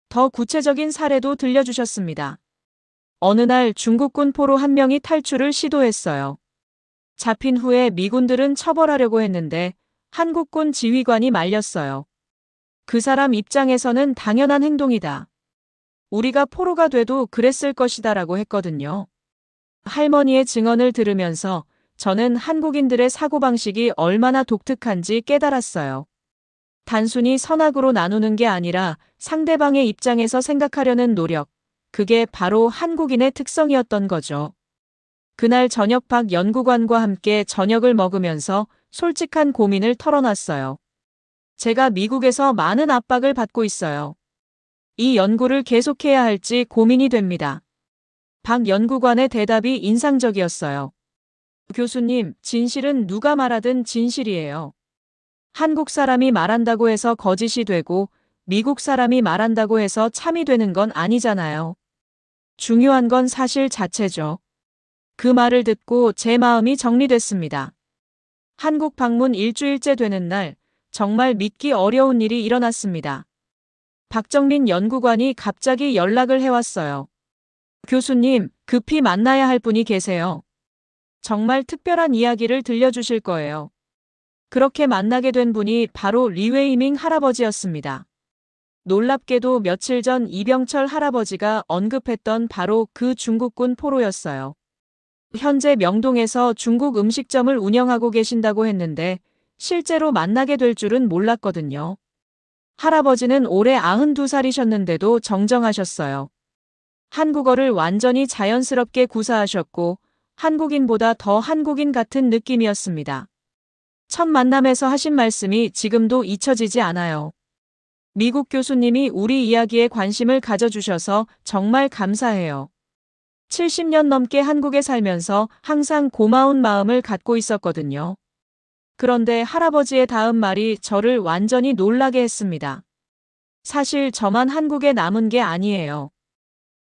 더 구체적인 사례도 들려주셨습니다. 어느 날 중국군 포로 한 명이 탈출을 시도했어요. 잡힌 후에 미군들은 처벌하려고 했는데 한국군 지휘관이 말렸어요. 그 사람 입장에서는 당연한 행동이다. 우리가 포로가 돼도 그랬을 것이다라고 했거든요. 할머니의 증언을 들으면서 저는 한국인들의 사고방식이 얼마나 독특한지 깨달았어요. 단순히 선악으로 나누는 게 아니라 상대방의 입장에서 생각하려는 노력, 그게 바로 한국인의 특성이었던 거죠. 그날 저녁 박 연구관과 함께 저녁을 먹으면서 솔직한 고민을 털어놨어요. 제가 미국에서 많은 압박을 받고 있어요. 이 연구를 계속해야 할지 고민이 됩니다. 박 연구관의 대답이 인상적이었어요. 교수님, 진실은 누가 말하든 진실이에요. 한국 사람이 말한다고 해서 거짓이 되고 미국 사람이 말한다고 해서 참이 되는 건 아니잖아요. 중요한 건 사실 자체죠. 그 말을 듣고 제 마음이 정리됐습니다. 한국 방문 일주일째 되는 날, 정말 믿기 어려운 일이 일어났습니다. 박정민 연구관이 갑자기 연락을 해왔어요. 교수님, 급히 만나야 할 분이 계세요. 정말 특별한 이야기를 들려주실 거예요. 그렇게 만나게 된 분이 바로 리웨이밍 할아버지였습니다. 놀랍게도 며칠 전 이병철 할아버지가 언급했던 바로 그 중국군 포로였어요. 현재 명동에서 중국 음식점을 운영하고 계신다고 했는데 실제로 만나게 될 줄은 몰랐거든요. 할아버지는 올해 92살이셨는데도 정정하셨어요. 한국어를 완전히 자연스럽게 구사하셨고 한국인보다 더 한국인 같은 느낌이었습니다. 첫 만남에서 하신 말씀이 지금도 잊혀지지 않아요. 미국 교수님이 우리 이야기에 관심을 가져주셔서 정말 감사해요. 70년 넘게 한국에 살면서 항상 고마운 마음을 갖고 있었거든요. 그런데 할아버지의 다음 말이 저를 완전히 놀라게 했습니다. 사실 저만 한국에 남은 게 아니에요.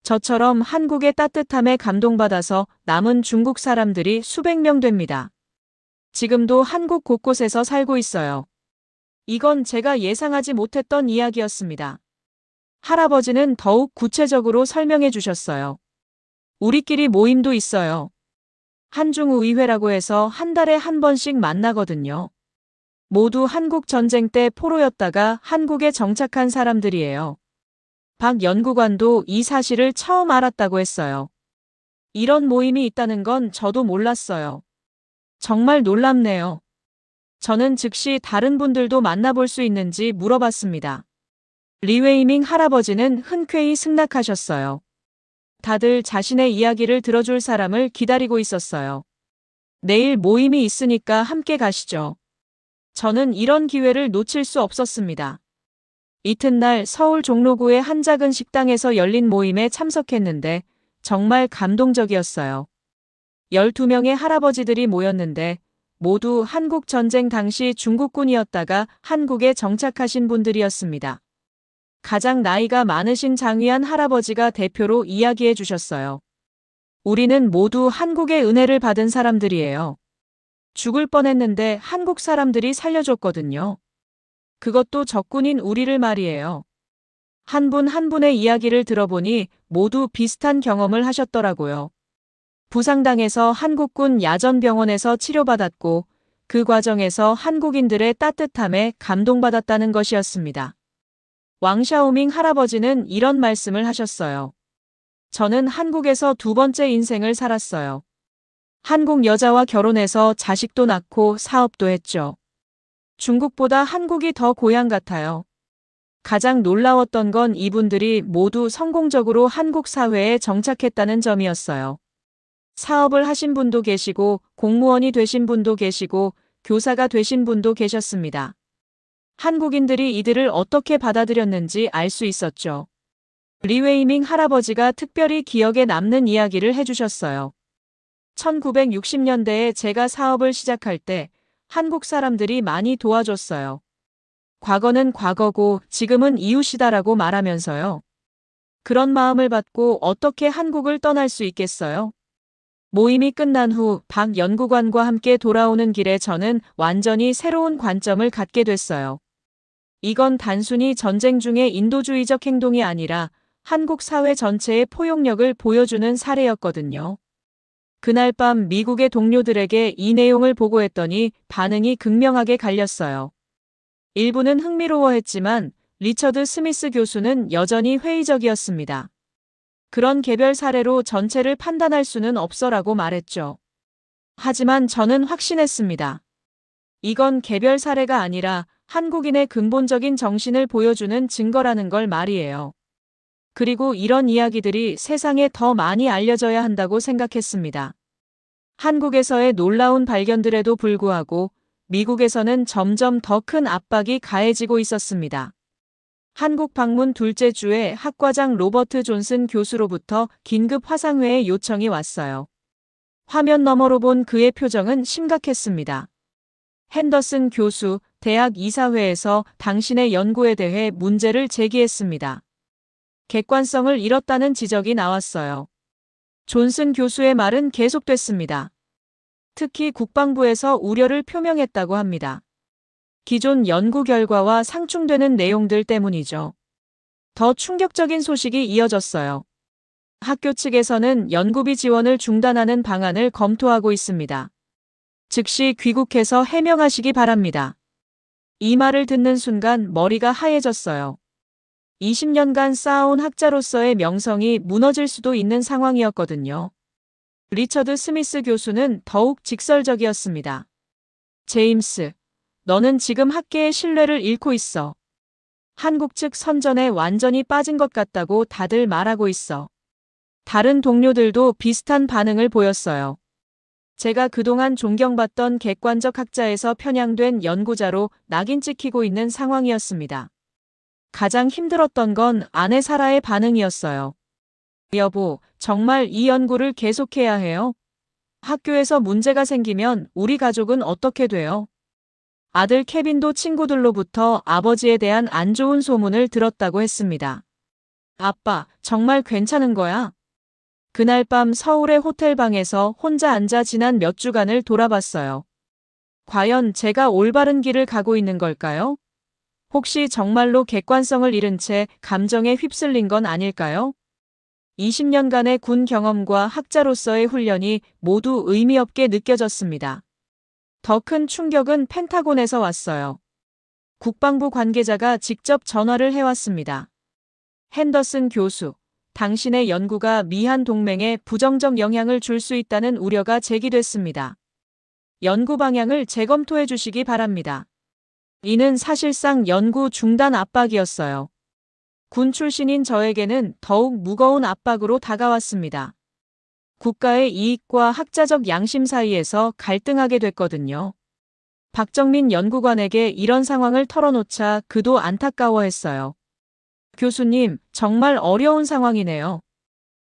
저처럼 한국의 따뜻함에 감동받아서 남은 중국 사람들이 수백 명 됩니다. 지금도 한국 곳곳에서 살고 있어요. 이건 제가 예상하지 못했던 이야기였습니다. 할아버지는 더욱 구체적으로 설명해 주셨어요. 우리끼리 모임도 있어요. 한중의회라고 해서 한 달에 한 번씩 만나거든요. 모두 한국 전쟁 때 포로였다가 한국에 정착한 사람들이에요. 박 연구관도 이 사실을 처음 알았다고 했어요. 이런 모임이 있다는 건 저도 몰랐어요. 정말 놀랍네요. 저는 즉시 다른 분들도 만나볼 수 있는지 물어봤습니다. 리웨이밍 할아버지는 흔쾌히 승낙하셨어요. 다들 자신의 이야기를 들어줄 사람을 기다리고 있었어요. 내일 모임이 있으니까 함께 가시죠. 저는 이런 기회를 놓칠 수 없었습니다. 이튿날 서울 종로구의 한 작은 식당에서 열린 모임에 참석했는데 정말 감동적이었어요. 12명의 할아버지들이 모였는데 모두 한국 전쟁 당시 중국군이었다가 한국에 정착하신 분들이었습니다. 가장 나이가 많으신 장위안 할아버지가 대표로 이야기해 주셨어요. 우리는 모두 한국의 은혜를 받은 사람들이에요. 죽을 뻔했는데 한국 사람들이 살려줬거든요. 그것도 적군인 우리를 말이에요. 한 분 한 분의 이야기를 들어보니 모두 비슷한 경험을 하셨더라고요. 부상당해서 한국군 야전병원에서 치료받았고 그 과정에서 한국인들의 따뜻함에 감동받았다는 것이었습니다. 왕샤오밍 할아버지는 이런 말씀을 하셨어요. 저는 한국에서 두 번째 인생을 살았어요. 한국 여자와 결혼해서 자식도 낳고 사업도 했죠. 중국보다 한국이 더 고향 같아요. 가장 놀라웠던 건 이분들이 모두 성공적으로 한국 사회에 정착했다는 점이었어요. 사업을 하신 분도 계시고 공무원이 되신 분도 계시고 교사가 되신 분도 계셨습니다. 한국인들이 이들을 어떻게 받아들였는지 알 수 있었죠. 리웨이밍 할아버지가 특별히 기억에 남는 이야기를 해주셨어요. 1960년대에 제가 사업을 시작할 때 한국 사람들이 많이 도와줬어요. 과거는 과거고 지금은 이웃이다라고 말하면서요. 그런 마음을 받고 어떻게 한국을 떠날 수 있겠어요? 모임이 끝난 후 박 연구관과 함께 돌아오는 길에 저는 완전히 새로운 관점을 갖게 됐어요. 이건 단순히 전쟁 중의 인도주의적 행동이 아니라 한국 사회 전체의 포용력을 보여주는 사례였거든요. 그날 밤 미국의 동료들에게 이 내용을 보고했더니 반응이 극명하게 갈렸어요. 일부는 흥미로워했지만 리처드 스미스 교수는 여전히 회의적이었습니다. 그런 개별 사례로 전체를 판단할 수는 없어라고 말했죠. 하지만 저는 확신했습니다. 이건 개별 사례가 아니라 한국인의 근본적인 정신을 보여주는 증거라는 걸 말이에요. 그리고 이런 이야기들이 세상에 더 많이 알려져야 한다고 생각했습니다. 한국에서의 놀라운 발견들에도 불구하고 미국에서는 점점 더 큰 압박이 가해지고 있었습니다. 한국 방문 둘째 주에 학과장 로버트 존슨 교수로부터 긴급 화상회의 요청이 왔어요. 화면 너머로 본 그의 표정은 심각했습니다. 핸더슨 교수, 대학 이사회에서 당신의 연구에 대해 문제를 제기했습니다. 객관성을 잃었다는 지적이 나왔어요. 존슨 교수의 말은 계속됐습니다. 특히 국방부에서 우려를 표명했다고 합니다. 기존 연구 결과와 상충되는 내용들 때문이죠. 더 충격적인 소식이 이어졌어요. 학교 측에서는 연구비 지원을 중단하는 방안을 검토하고 있습니다. 즉시 귀국해서 해명하시기 바랍니다. 이 말을 듣는 순간 머리가 하얘졌어요. 20년간 쌓아온 학자로서의 명성이 무너질 수도 있는 상황이었거든요. 리처드 스미스 교수는 더욱 직설적이었습니다. 제임스, 너는 지금 학계의 신뢰를 잃고 있어. 한국 측 선전에 완전히 빠진 것 같다고 다들 말하고 있어. 다른 동료들도 비슷한 반응을 보였어요. 제가 그동안 존경받던 객관적 학자에서 편향된 연구자로 낙인 찍히고 있는 상황이었습니다. 가장 힘들었던 건 아내 사라의 반응이었어요. 여보, 정말 이 연구를 계속해야 해요? 학교에서 문제가 생기면 우리 가족은 어떻게 돼요? 아들 케빈도 친구들로부터 아버지에 대한 안 좋은 소문을 들었다고 했습니다. 아빠, 정말 괜찮은 거야? 그날 밤 서울의 호텔방에서 혼자 앉아 지난 몇 주간을 돌아봤어요. 과연 제가 올바른 길을 가고 있는 걸까요? 혹시 정말로 객관성을 잃은 채 감정에 휩쓸린 건 아닐까요? 20년간의 군 경험과 학자로서의 훈련이 모두 의미 없게 느껴졌습니다. 더 큰 충격은 펜타곤에서 왔어요. 국방부 관계자가 직접 전화를 해왔습니다. 핸더슨 교수, 당신의 연구가 미한 동맹에 부정적 영향을 줄 수 있다는 우려가 제기됐습니다. 연구 방향을 재검토해 주시기 바랍니다. 이는 사실상 연구 중단 압박이었어요. 군 출신인 저에게는 더욱 무거운 압박으로 다가왔습니다. 국가의 이익과 학자적 양심 사이에서 갈등하게 됐거든요. 박정민 연구관에게 이런 상황을 털어놓자 그도 안타까워했어요. 교수님, 정말 어려운 상황이네요.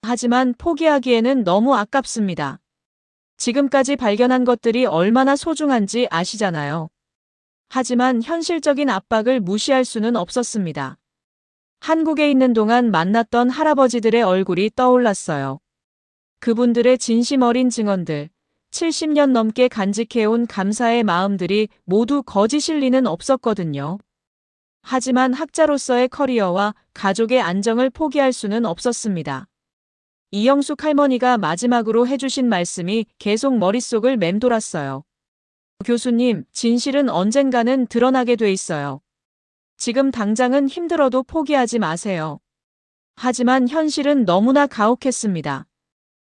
하지만 포기하기에는 너무 아깝습니다. 지금까지 발견한 것들이 얼마나 소중한지 아시잖아요. 하지만 현실적인 압박을 무시할 수는 없었습니다. 한국에 있는 동안 만났던 할아버지들의 얼굴이 떠올랐어요. 그분들의 진심 어린 증언들, 70년 넘게 간직해온 감사의 마음들이 모두 거짓일 리는 없었거든요. 하지만 학자로서의 커리어와 가족의 안정을 포기할 수는 없었습니다. 이영숙 할머니가 마지막으로 해주신 말씀이 계속 머릿속을 맴돌았어요. 교수님, 진실은 언젠가는 드러나게 돼 있어요. 지금 당장은 힘들어도 포기하지 마세요. 하지만 현실은 너무나 가혹했습니다.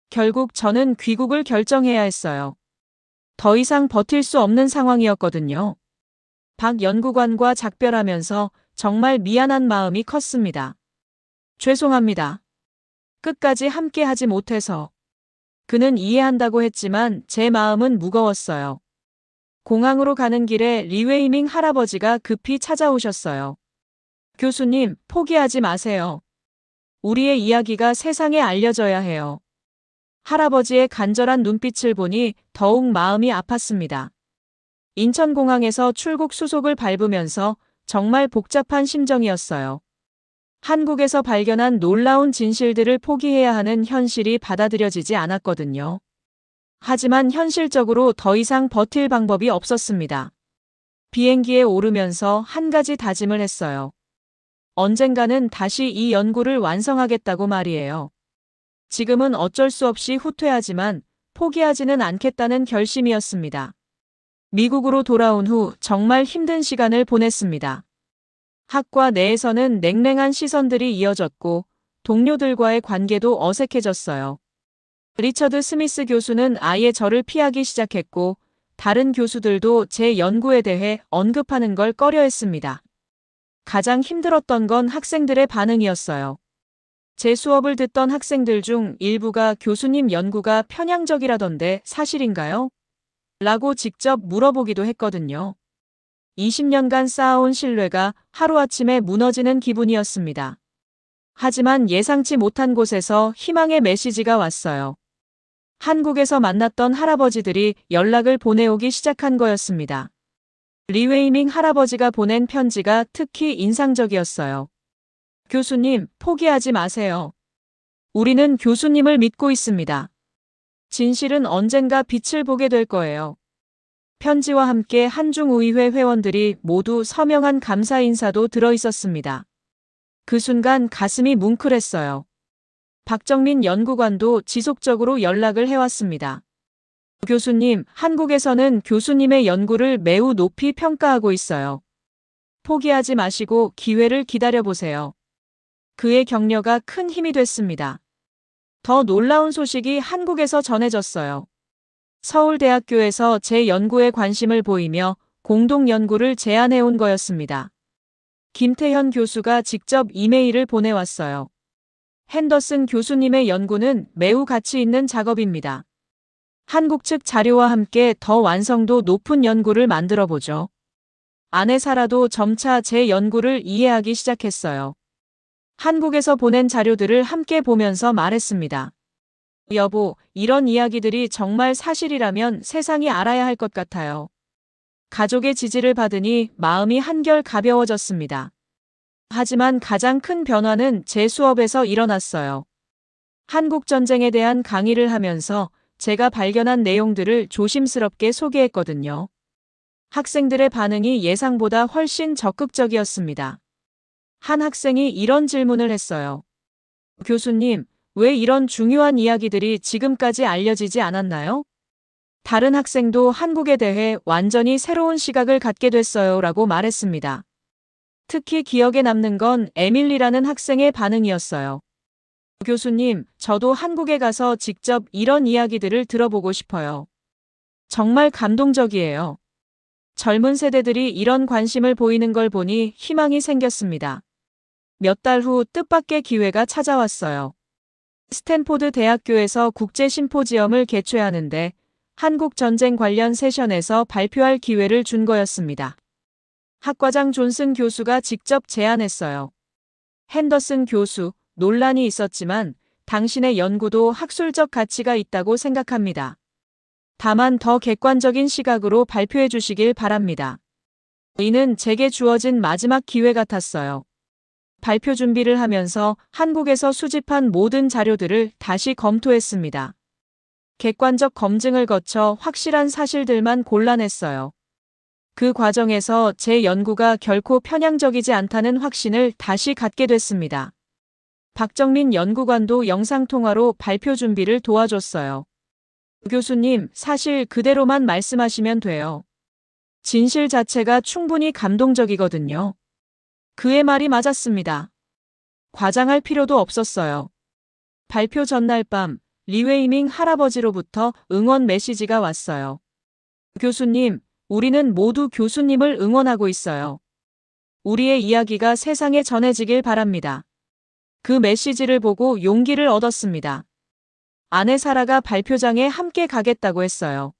결국 저는 귀국을 결정해야 했어요. 더 이상 버틸 수 없는 상황이었거든요. 박 연구관과 작별하면서 정말 미안한 마음이 컸습니다. 죄송합니다. 끝까지 함께 하지 못해서. 그는 이해한다고 했지만 제 마음은 무거웠어요. 공항으로 가는 길에 리웨이밍 할아버지가 급히 찾아오셨어요. 교수님, 포기하지 마세요. 우리의 이야기가 세상에 알려져야 해요. 할아버지의 간절한 눈빛을 보니 더욱 마음이 아팠습니다. 인천공항에서 출국 수속을 밟으면서 정말 복잡한 심정이었어요. 한국에서 발견한 놀라운 진실들을 포기해야 하는 현실이 받아들여지지 않았거든요. 하지만 현실적으로 더 이상 버틸 방법이 없었습니다. 비행기에 오르면서 한 가지 다짐을 했어요. 언젠가는 다시 이 연구를 완성하겠다고 말이에요. 지금은 어쩔 수 없이 후퇴하지만 포기하지는 않겠다는 결심이었습니다. 미국으로 돌아온 후 정말 힘든 시간을 보냈습니다. 학과 내에서는 냉랭한 시선들이 이어졌고 동료들과의 관계도 어색해졌어요. 리처드 스미스 교수는 아예 저를 피하기 시작했고 다른 교수들도 제 연구에 대해 언급하는 걸 꺼려했습니다. 가장 힘들었던 건 학생들의 반응이었어요. 제 수업을 듣던 학생들 중 일부가 교수님 연구가 편향적이라던데 사실인가요? 라고 직접 물어보기도 했거든요. 20년간 쌓아온 신뢰가 하루아침에 무너지는 기분이었습니다. 하지만 예상치 못한 곳에서 희망의 메시지가 왔어요. 한국에서 만났던 할아버지들이 연락을 보내오기 시작한 거였습니다. 리웨이밍 할아버지가 보낸 편지가 특히 인상적이었어요. 교수님, 포기하지 마세요. 우리는 교수님을 믿고 있습니다. 진실은 언젠가 빛을 보게 될 거예요. 편지와 함께 한중의회 회원들이 모두 서명한 감사 인사도 들어 있었습니다. 그 순간 가슴이 뭉클했어요. 박정민 연구관도 지속적으로 연락을 해왔습니다. 교수님, 한국에서는 교수님의 연구를 매우 높이 평가하고 있어요. 포기하지 마시고 기회를 기다려보세요. 그의 격려가 큰 힘이 됐습니다. 더 놀라운 소식이 한국에서 전해졌어요. 서울대학교에서 제 연구에 관심을 보이며 공동 연구를 제안해온 거였습니다. 김태현 교수가 직접 이메일을 보내왔어요. 핸더슨 교수님의 연구는 매우 가치 있는 작업입니다. 한국 측 자료와 함께 더 완성도 높은 연구를 만들어 보죠. 안에 살아도 점차 제 연구를 이해하기 시작했어요. 한국에서 보낸 자료들을 함께 보면서 말했습니다. 여보, 이런 이야기들이 정말 사실이라면 세상이 알아야 할 것 같아요. 가족의 지지를 받으니 마음이 한결 가벼워졌습니다. 하지만 가장 큰 변화는 제 수업에서 일어났어요. 한국전쟁에 대한 강의를 하면서 제가 발견한 내용들을 조심스럽게 소개했거든요. 학생들의 반응이 예상보다 훨씬 적극적이었습니다. 한 학생이 이런 질문을 했어요. 교수님, 왜 이런 중요한 이야기들이 지금까지 알려지지 않았나요? 다른 학생도 한국에 대해 완전히 새로운 시각을 갖게 됐어요 라고 말했습니다. 특히 기억에 남는 건 에밀리라는 학생의 반응이었어요. 교수님, 저도 한국에 가서 직접 이런 이야기들을 들어보고 싶어요. 정말 감동적이에요. 젊은 세대들이 이런 관심을 보이는 걸 보니 희망이 생겼습니다. 몇 달 후 뜻밖의 기회가 찾아왔어요. 스탠포드 대학교에서 국제 심포지엄을 개최하는데 한국 전쟁 관련 세션에서 발표할 기회를 준 거였습니다. 학과장 존슨 교수가 직접 제안했어요. 핸더슨 교수, 논란이 있었지만 당신의 연구도 학술적 가치가 있다고 생각합니다. 다만 더 객관적인 시각으로 발표해 주시길 바랍니다. 이는 제게 주어진 마지막 기회 같았어요. 발표 준비를 하면서 한국에서 수집한 모든 자료들을 다시 검토했습니다. 객관적 검증을 거쳐 확실한 사실들만 골라냈어요. 그 과정에서 제 연구가 결코 편향적이지 않다는 확신을 다시 갖게 됐습니다. 박정민 연구관도 영상통화로 발표 준비를 도와줬어요. 교수님, 사실 그대로만 말씀하시면 돼요. 진실 자체가 충분히 감동적이거든요. 그의 말이 맞았습니다. 과장할 필요도 없었어요. 발표 전날 밤, 리웨이밍 할아버지로부터 응원 메시지가 왔어요. 교수님, 우리는 모두 교수님을 응원하고 있어요. 우리의 이야기가 세상에 전해지길 바랍니다. 그 메시지를 보고 용기를 얻었습니다. 아내 사라가 발표장에 함께 가겠다고 했어요.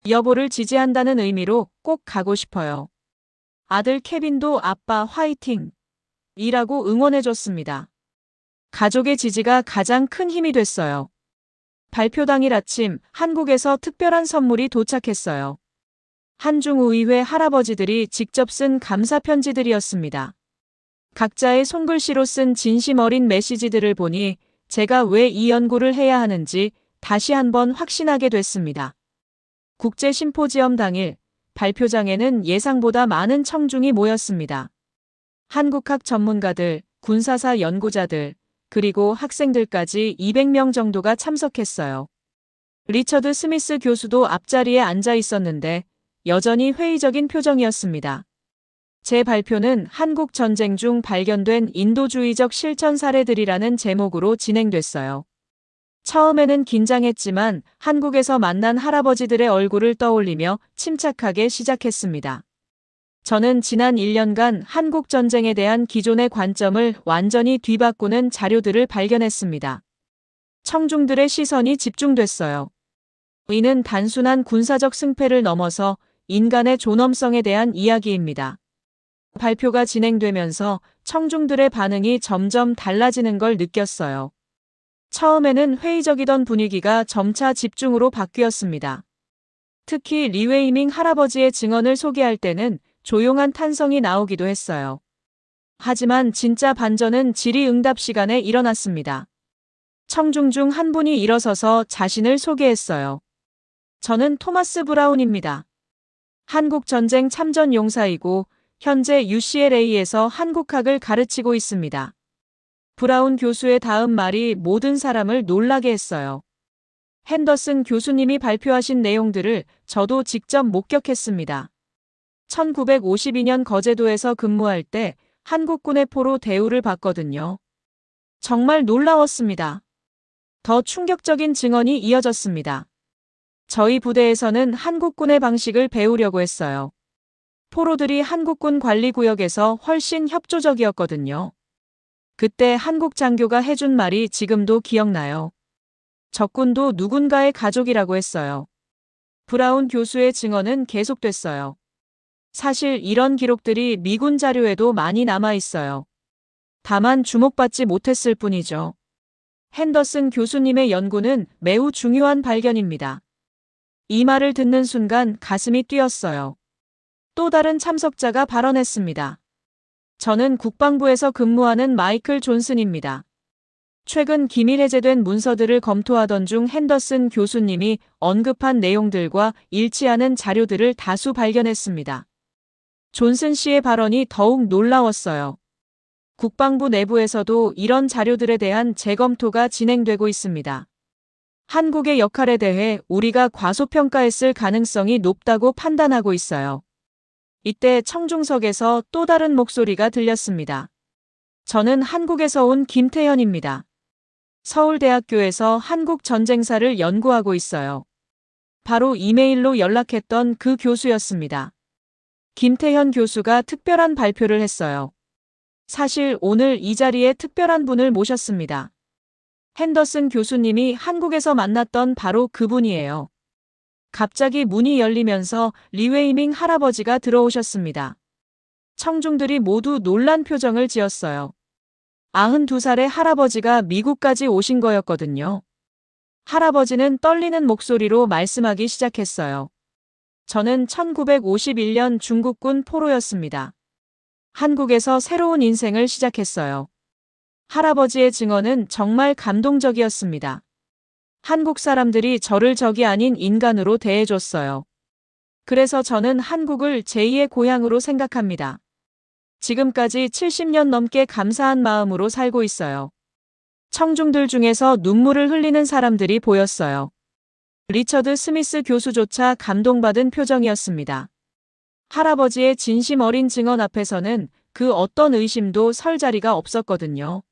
여보를 지지한다는 의미로 꼭 가고 싶어요. 아들 케빈도 아빠 화이팅! 이라고 응원해줬습니다. 가족의 지지가 가장 큰 힘이 됐어요. 발표 당일 아침 한국에서 특별한 선물이 도착했어요. 한중의회 할아버지들이 직접 쓴 감사 편지들이었습니다. 각자의 손글씨로 쓴 진심 어린 메시지들을 보니 제가 왜 이 연구를 해야 하는지 다시 한번 확신하게 됐습니다. 국제 심포지엄 당일 발표장에는 예상보다 많은 청중이 모였습니다. 한국학 전문가들, 군사사 연구자들, 그리고 학생들까지 200명 정도가 참석했어요. 리처드 스미스 교수도 앞자리에 앉아 있었는데 여전히 회의적인 표정이었습니다. 제 발표는 한국 전쟁 중 발견된 인도주의적 실천 사례들이라는 제목으로 진행됐어요. 처음에는 긴장했지만 한국에서 만난 할아버지들의 얼굴을 떠올리며 침착하게 시작했습니다. 저는 지난 1년간 한국 전쟁에 대한 기존의 관점을 완전히 뒤바꾸는 자료들을 발견했습니다. 청중들의 시선이 집중됐어요. 이는 단순한 군사적 승패를 넘어서 인간의 존엄성에 대한 이야기입니다. 발표가 진행되면서 청중들의 반응이 점점 달라지는 걸 느꼈어요. 처음에는 회의적이던 분위기가 점차 집중으로 바뀌었습니다. 특히 리웨이밍 할아버지의 증언을 소개할 때는 조용한 탄성이 나오기도 했어요. 하지만 진짜 반전은 질의응답 시간에 일어났습니다. 청중 중 한 분이 일어서서 자신을 소개했어요. 저는 토마스 브라운입니다. 한국 전쟁 참전 용사이고 현재 UCLA에서 한국학을 가르치고 있습니다. 브라운 교수의 다음 말이 모든 사람을 놀라게 했어요. 핸더슨 교수님이 발표하신 내용들을 저도 직접 목격했습니다. 1952년 거제도에서 근무할 때 한국군의 포로 대우를 받거든요. 정말 놀라웠습니다. 더 충격적인 증언이 이어졌습니다. 저희 부대에서는 한국군의 방식을 배우려고 했어요. 포로들이 한국군 관리구역에서 훨씬 협조적이었거든요. 그때 한국 장교가 해준 말이 지금도 기억나요. 적군도 누군가의 가족이라고 했어요. 브라운 교수의 증언은 계속됐어요. 사실 이런 기록들이 미군 자료에도 많이 남아 있어요. 다만 주목받지 못했을 뿐이죠. 핸더슨 교수님의 연구는 매우 중요한 발견입니다. 이 말을 듣는 순간 가슴이 뛰었어요. 또 다른 참석자가 발언했습니다. 저는 국방부에서 근무하는 마이클 존슨입니다. 최근 기밀 해제된 문서들을 검토하던 중 핸더슨 교수님이 언급한 내용들과 일치하는 자료들을 다수 발견했습니다. 존슨 씨의 발언이 더욱 놀라웠어요. 국방부 내부에서도 이런 자료들에 대한 재검토가 진행되고 있습니다. 한국의 역할에 대해 우리가 과소평가했을 가능성이 높다고 판단하고 있어요. 이때 청중석에서 또 다른 목소리가 들렸습니다. 저는 한국에서 온 김태현입니다. 서울대학교에서 한국 전쟁사를 연구하고 있어요. 바로 이메일로 연락했던 그 교수였습니다. 김태현 교수가 특별한 발표를 했어요. 사실 오늘 이 자리에 특별한 분을 모셨습니다. 핸더슨 교수님이 한국에서 만났던 바로 그분이에요. 갑자기 문이 열리면서 리웨이밍 할아버지가 들어오셨습니다. 청중들이 모두 놀란 표정을 지었어요. 92살의 할아버지가 미국까지 오신 거였거든요. 할아버지는 떨리는 목소리로 말씀하기 시작했어요. 저는 1951년 중국군 포로였습니다. 한국에서 새로운 인생을 시작했어요. 할아버지의 증언은 정말 감동적이었습니다. 한국 사람들이 저를 적이 아닌 인간으로 대해줬어요. 그래서 저는 한국을 제2의 고향으로 생각합니다. 지금까지 70년 넘게 감사한 마음으로 살고 있어요. 청중들 중에서 눈물을 흘리는 사람들이 보였어요. 리처드 스미스 교수조차 감동받은 표정이었습니다. 할아버지의 진심 어린 증언 앞에서는 그 어떤 의심도 설 자리가 없었거든요.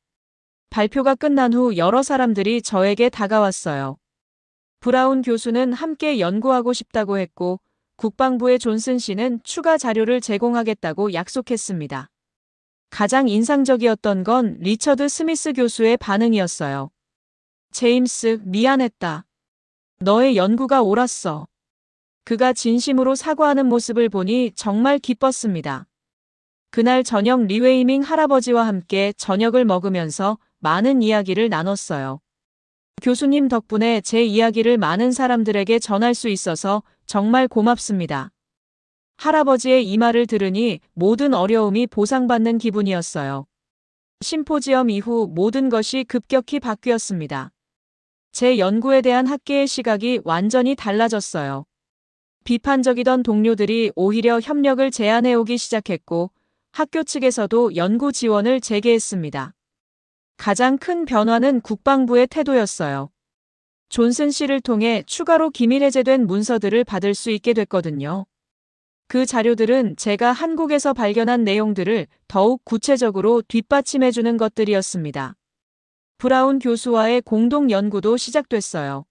발표가 끝난 후 여러 사람들이 저에게 다가왔어요. 브라운 교수는 함께 연구하고 싶다고 했고 국방부의 존슨 씨는 추가 자료를 제공하겠다고 약속했습니다. 가장 인상적이었던 건 리처드 스미스 교수의 반응이었어요. 제임스, 미안했다. 너의 연구가 옳았어. 그가 진심으로 사과하는 모습을 보니 정말 기뻤습니다. 그날 저녁 리웨이밍 할아버지와 함께 저녁을 먹으면서 많은 이야기를 나눴어요. 교수님 덕분에 제 이야기를 많은 사람들에게 전할 수 있어서 정말 고맙습니다. 할아버지의 이 말을 들으니 모든 어려움이 보상받는 기분이었어요. 심포지엄 이후 모든 것이 급격히 바뀌었습니다. 제 연구에 대한 학계의 시각이 완전히 달라졌어요. 비판적이던 동료들이 오히려 협력을 제안해오기 시작했고, 학교 측에서도 연구 지원을 재개했습니다. 가장 큰 변화는 국방부의 태도였어요. 존슨 씨를 통해 추가로 기밀 해제된 문서들을 받을 수 있게 됐거든요. 그 자료들은 제가 한국에서 발견한 내용들을 더욱 구체적으로 뒷받침해주는 것들이었습니다. 브라운 교수와의 공동 연구도 시작됐어요.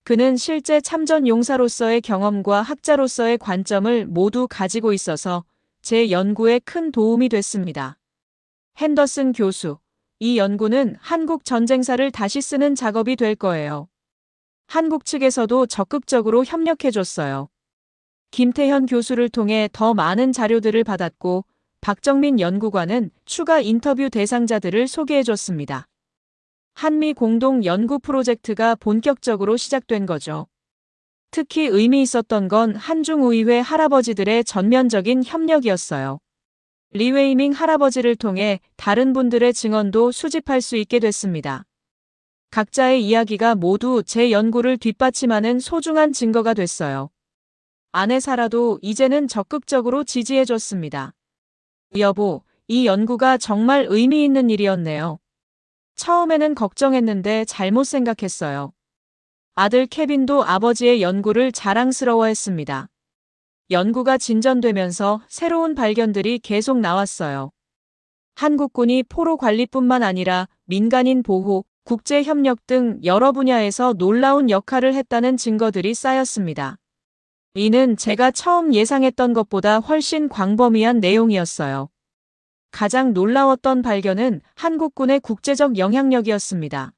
그는 실제 참전 용사로서의 경험과 학자로서의 관점을 모두 가지고 있어서 제 연구에 큰 도움이 됐습니다. 핸더슨 교수, 이 연구는 한국 전쟁사를 다시 쓰는 작업이 될 거예요. 한국 측에서도 적극적으로 협력해줬어요. 김태현 교수를 통해 더 많은 자료들을 받았고, 박정민 연구관은 추가 인터뷰 대상자들을 소개해줬습니다. 한미 공동 연구 프로젝트가 본격적으로 시작된 거죠. 특히 의미 있었던 건 한중의회 할아버지들의 전면적인 협력이었어요. 리웨이밍 할아버지를 통해 다른 분들의 증언도 수집할 수 있게 됐습니다. 각자의 이야기가 모두 제 연구를 뒷받침하는 소중한 증거가 됐어요. 아내 사라도 이제는 적극적으로 지지해줬습니다. 여보, 이 연구가 정말 의미 있는 일이었네요. 처음에는 걱정했는데 잘못 생각했어요. 아들 케빈도 아버지의 연구를 자랑스러워했습니다. 연구가 진전되면서 새로운 발견들이 계속 나왔어요. 한국군이 포로 관리뿐만 아니라 민간인 보호, 국제협력 등 여러 분야에서 놀라운 역할을 했다는 증거들이 쌓였습니다. 이는 제가 처음 예상했던 것보다 훨씬 광범위한 내용이었어요. 가장 놀라웠던 발견은 한국군의 국제적 영향력이었습니다.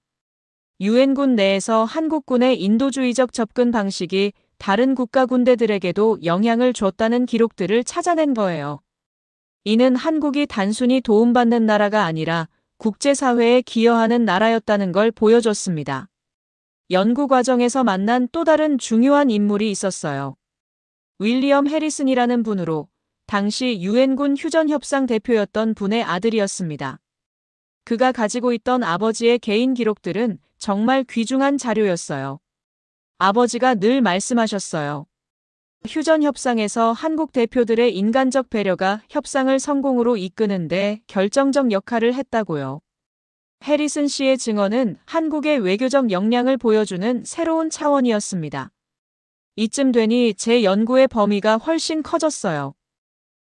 유엔군 내에서 한국군의 인도주의적 접근 방식이 다른 국가 군대들에게도 영향을 줬다는 기록들을 찾아낸 거예요. 이는 한국이 단순히 도움받는 나라가 아니라 국제사회에 기여하는 나라였다는 걸 보여줬습니다. 연구 과정에서 만난 또 다른 중요한 인물이 있었어요. 윌리엄 해리슨이라는 분으로 당시 유엔군 휴전협상 대표였던 분의 아들이었습니다. 그가 가지고 있던 아버지의 개인 기록들은 정말 귀중한 자료였어요. 아버지가 늘 말씀하셨어요. 휴전협상에서 한국 대표들의 인간적 배려가 협상을 성공으로 이끄는데 결정적 역할을 했다고요. 해리슨 씨의 증언은 한국의 외교적 역량을 보여주는 새로운 차원이었습니다. 이쯤 되니 제 연구의 범위가 훨씬 커졌어요.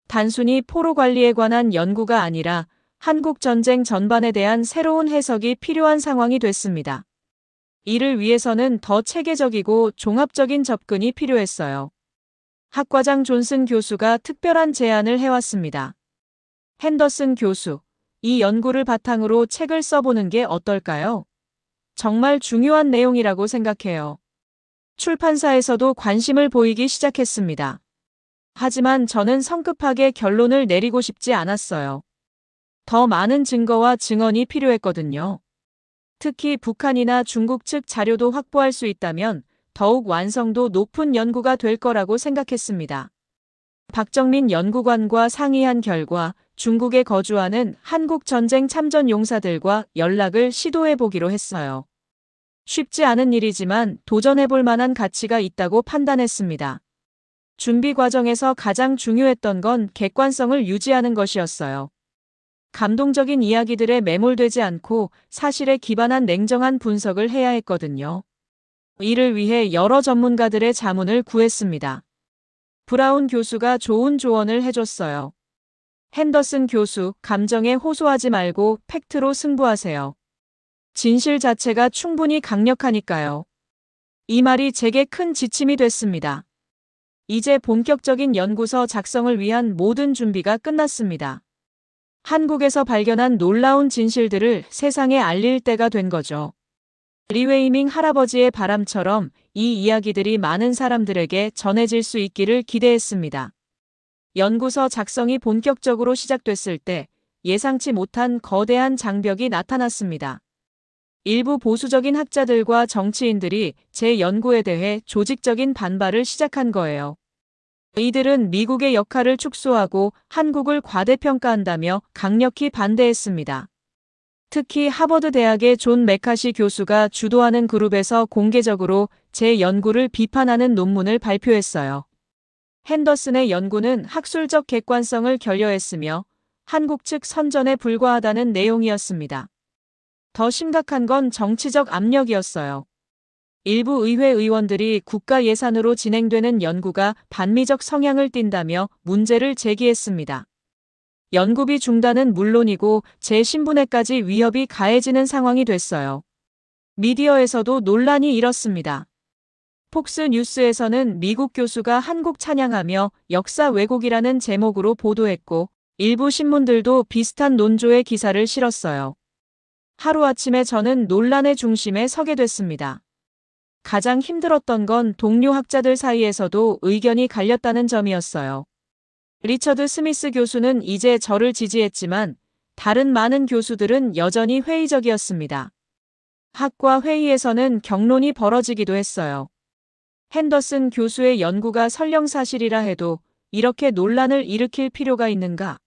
단순히 포로 관리에 관한 연구가 아니라 한국 전쟁 전반에 대한 새로운 해석이 필요한 상황이 됐습니다. 이를 위해서는 더 체계적이고 종합적인 접근이 필요했어요. 학과장 존슨 교수가 특별한 제안을 해왔습니다. 핸더슨 교수, 이 연구를 바탕으로 책을 써보는 게 어떨까요? 정말 중요한 내용이라고 생각해요. 출판사에서도 관심을 보이기 시작했습니다. 하지만 저는 성급하게 결론을 내리고 싶지 않았어요. 더 많은 증거와 증언이 필요했거든요. 특히 북한이나 중국 측 자료도 확보할 수 있다면 더욱 완성도 높은 연구가 될 거라고 생각했습니다. 박정민 연구관과 상의한 결과 중국에 거주하는 한국 전쟁 참전 용사들과 연락을 시도해 보기로 했어요. 쉽지 않은 일이지만 도전해 볼 만한 가치가 있다고 판단했습니다. 준비 과정에서 가장 중요했던 건 객관성을 유지하는 것이었어요. 감동적인 이야기들에 매몰되지 않고 사실에 기반한 냉정한 분석을 해야 했거든요. 이를 위해 여러 전문가들의 자문을 구했습니다. 브라운 교수가 좋은 조언을 해줬어요. 핸더슨 교수, 감정에 호소하지 말고 팩트로 승부하세요. 진실 자체가 충분히 강력하니까요. 이 말이 제게 큰 지침이 됐습니다. 이제 본격적인 연구서 작성을 위한 모든 준비가 끝났습니다. 한국에서 발견한 놀라운 진실들을 세상에 알릴 때가 된 거죠. 리웨이밍 할아버지의 바람처럼 이 이야기들이 많은 사람들에게 전해질 수 있기를 기대했습니다. 연구서 작성이 본격적으로 시작됐을 때 예상치 못한 거대한 장벽이 나타났습니다. 일부 보수적인 학자들과 정치인들이 제 연구에 대해 조직적인 반발을 시작한 거예요. 이들은 미국의 역할을 축소하고 한국을 과대평가한다며 강력히 반대했습니다. 특히 하버드 대학의 존 메카시 교수가 주도하는 그룹에서 공개적으로 제 연구를 비판하는 논문을 발표했어요. 핸더슨의 연구는 학술적 객관성을 결여했으며 한국 측 선전에 불과하다는 내용이었습니다. 더 심각한 건 정치적 압력이었어요. 일부 의회 의원들이 국가 예산으로 진행되는 연구가 반미적 성향을 띈다며 문제를 제기했습니다. 연구비 중단은 물론이고 제 신분에까지 위협이 가해지는 상황이 됐어요. 미디어에서도 논란이 일었습니다. 폭스 뉴스에서는 미국 교수가 한국 찬양하며 역사 왜곡이라는 제목으로 보도했고 일부 신문들도 비슷한 논조의 기사를 실었어요. 하루아침에 저는 논란의 중심에 서게 됐습니다. 가장 힘들었던 건 동료 학자들 사이에서도 의견이 갈렸다는 점이었어요. 리처드 스미스 교수는 이제 저를 지지했지만 다른 많은 교수들은 여전히 회의적이었습니다. 학과 회의에서는 격론이 벌어지기도 했어요. 핸더슨 교수의 연구가 설령사실이라 해도 이렇게 논란을 일으킬 필요가 있는가?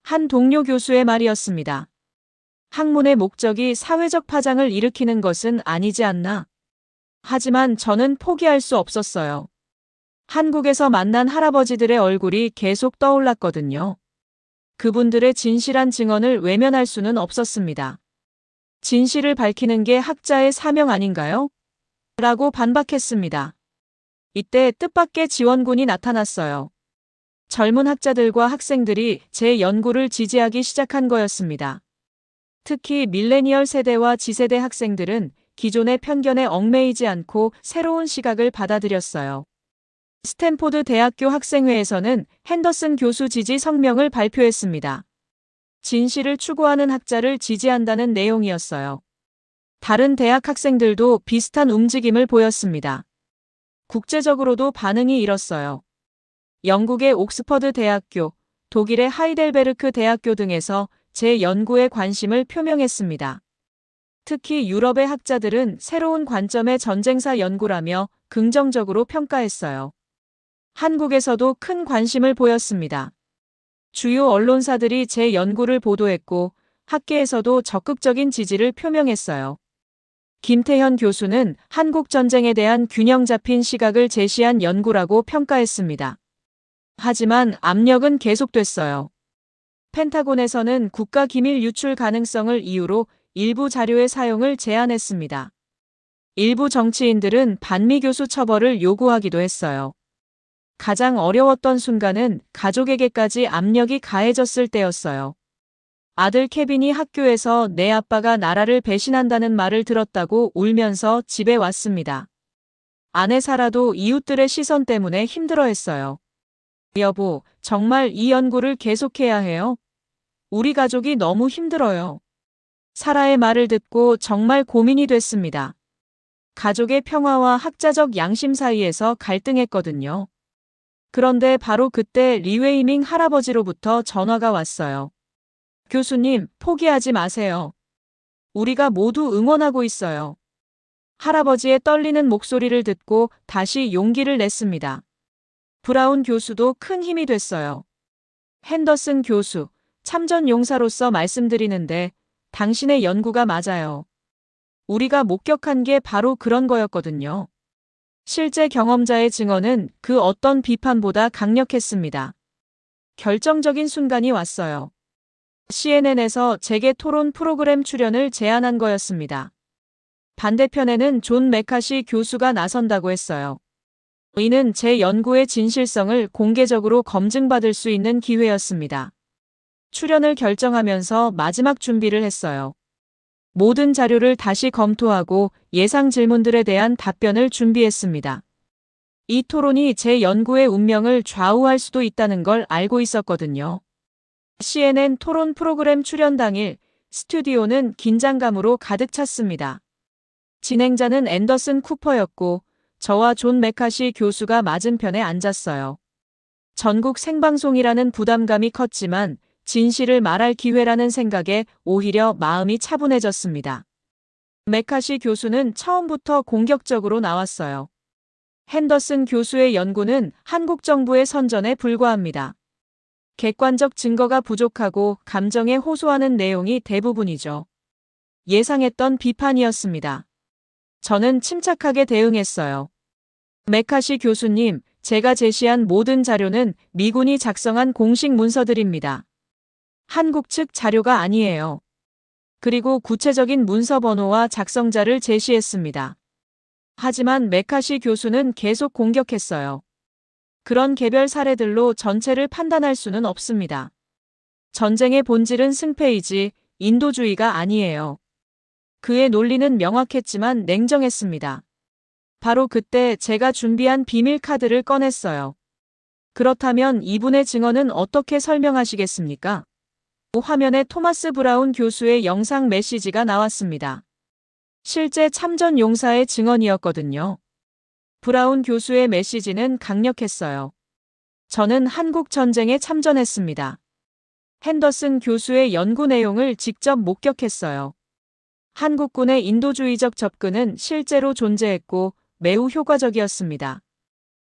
한 동료 교수의 말이었습니다. 학문의 목적이 사회적 파장을 일으키는 것은 아니지 않나? 하지만 저는 포기할 수 없었어요. 한국에서 만난 할아버지들의 얼굴이 계속 떠올랐거든요. 그분들의 진실한 증언을 외면할 수는 없었습니다. 진실을 밝히는 게 학자의 사명 아닌가요? 라고 반박했습니다. 이때 뜻밖의 지원군이 나타났어요. 젊은 학자들과 학생들이 제 연구를 지지하기 시작한 거였습니다. 특히 밀레니얼 세대와 지세대 학생들은 기존의 편견에 얽매이지 않고 새로운 시각을 받아들였어요. 스탠포드 대학교 학생회에서는 핸더슨 교수 지지 성명을 발표했습니다. 진실을 추구하는 학자를 지지한다는 내용이었어요. 다른 대학 학생들도 비슷한 움직임을 보였습니다. 국제적으로도 반응이 일었어요. 영국의 옥스퍼드 대학교, 독일의 하이델베르크 대학교 등에서 제 연구에 관심을 표명했습니다. 특히 유럽의 학자들은 새로운 관점의 전쟁사 연구라며 긍정적으로 평가했어요. 한국에서도 큰 관심을 보였습니다. 주요 언론사들이 제 연구를 보도했고 학계에서도 적극적인 지지를 표명했어요. 김태현 교수는 한국 전쟁에 대한 균형 잡힌 시각을 제시한 연구라고 평가했습니다. 하지만 압력은 계속됐어요. 펜타곤에서는 국가 기밀 유출 가능성을 이유로 일부 자료의 사용을 제한했습니다. 일부 정치인들은 반미 교수 처벌을 요구하기도 했어요. 가장 어려웠던 순간은 가족에게까지 압력이 가해졌을 때였어요. 아들 케빈이 학교에서 내 아빠가 나라를 배신한다는 말을 들었다고 울면서 집에 왔습니다. 아내 사라도 이웃들의 시선 때문에 힘들어했어요. 여보, 정말 이 연구를 계속해야 해요? 우리 가족이 너무 힘들어요. 사라의 말을 듣고 정말 고민이 됐습니다. 가족의 평화와 학자적 양심 사이에서 갈등했거든요. 그런데 바로 그때 리웨이밍 할아버지로부터 전화가 왔어요. 교수님, 포기하지 마세요. 우리가 모두 응원하고 있어요. 할아버지의 떨리는 목소리를 듣고 다시 용기를 냈습니다. 브라운 교수도 큰 힘이 됐어요. 핸더슨 교수, 참전 용사로서 말씀드리는데 당신의 연구가 맞아요. 우리가 목격한 게 바로 그런 거였거든요. 실제 경험자의 증언은 그 어떤 비판보다 강력했습니다. 결정적인 순간이 왔어요. CNN에서 재계 토론 프로그램 출연을 제안한 거였습니다. 반대편에는 존 메카시 교수가 나선다고 했어요. 이는 제 연구의 진실성을 공개적으로 검증받을 수 있는 기회였습니다. 출연을 결정하면서 마지막 준비를 했어요. 모든 자료를 다시 검토하고 예상 질문들에 대한 답변을 준비했습니다. 이 토론이 제 연구의 운명을 좌우할 수도 있다는 걸 알고 있었거든요. CNN 토론 프로그램 출연 당일 스튜디오는 긴장감으로 가득 찼습니다. 진행자는 앤더슨 쿠퍼였고 저와 존 메카시 교수가 맞은편에 앉았어요. 전국 생방송이라는 부담감이 컸지만 진실을 말할 기회라는 생각에 오히려 마음이 차분해졌습니다. 메카시 교수는 처음부터 공격적으로 나왔어요. 핸더슨 교수의 연구는 한국 정부의 선전에 불과합니다. 객관적 증거가 부족하고 감정에 호소하는 내용이 대부분이죠. 예상했던 비판이었습니다. 저는 침착하게 대응했어요. 메카시 교수님, 제가 제시한 모든 자료는 미군이 작성한 공식 문서들입니다. 한국 측 자료가 아니에요. 그리고 구체적인 문서 번호와 작성자를 제시했습니다. 하지만 메카시 교수는 계속 공격했어요. 그런 개별 사례들로 전체를 판단할 수는 없습니다. 전쟁의 본질은 승패이지 인도주의가 아니에요. 그의 논리는 명확했지만 냉정했습니다. 바로 그때 제가 준비한 비밀 카드를 꺼냈어요. 그렇다면 이분의 증언은 어떻게 설명하시겠습니까? 화면에 토마스 브라운 교수의 영상 메시지가 나왔습니다. 실제 참전 용사의 증언이었거든요. 브라운 교수의 메시지는 강력했어요. 저는 한국 전쟁에 참전했습니다. 핸더슨 교수의 연구 내용을 직접 목격했어요. 한국군의 인도주의적 접근은 실제로 존재했고 매우 효과적이었습니다.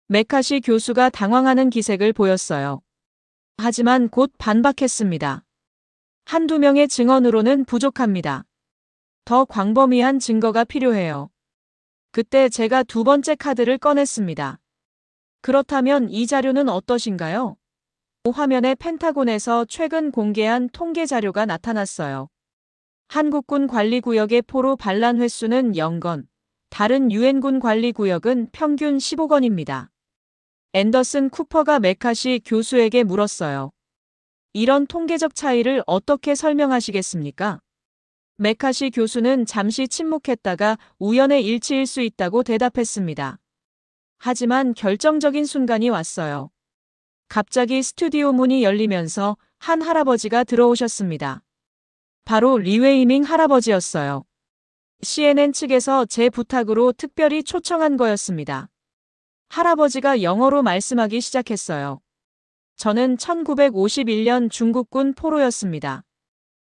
메카시 교수가 당황하는 기색을 보였어요. 하지만 곧 반박했습니다. 한두 명의 증언으로는 부족합니다. 더 광범위한 증거가 필요해요. 그때 제가 두 번째 카드를 꺼냈습니다. 그렇다면 이 자료는 어떠신가요? 화면에 펜타곤에서 최근 공개한 통계 자료가 나타났어요. 한국군 관리구역의 포로 반란 횟수는 0건, 다른 유엔군 관리구역은 평균 15건입니다. 앤더슨 쿠퍼가 메카시 교수에게 물었어요. 이런 통계적 차이를 어떻게 설명하시겠습니까? 메카시 교수는 잠시 침묵했다가 우연의 일치일 수 있다고 대답했습니다. 하지만 결정적인 순간이 왔어요. 갑자기 스튜디오 문이 열리면서 한 할아버지가 들어오셨습니다. 바로 리웨이밍 할아버지였어요. CNN 측에서 제 부탁으로 특별히 초청한 거였습니다. 할아버지가 영어로 말씀하기 시작했어요. 저는 1951년 중국군 포로였습니다.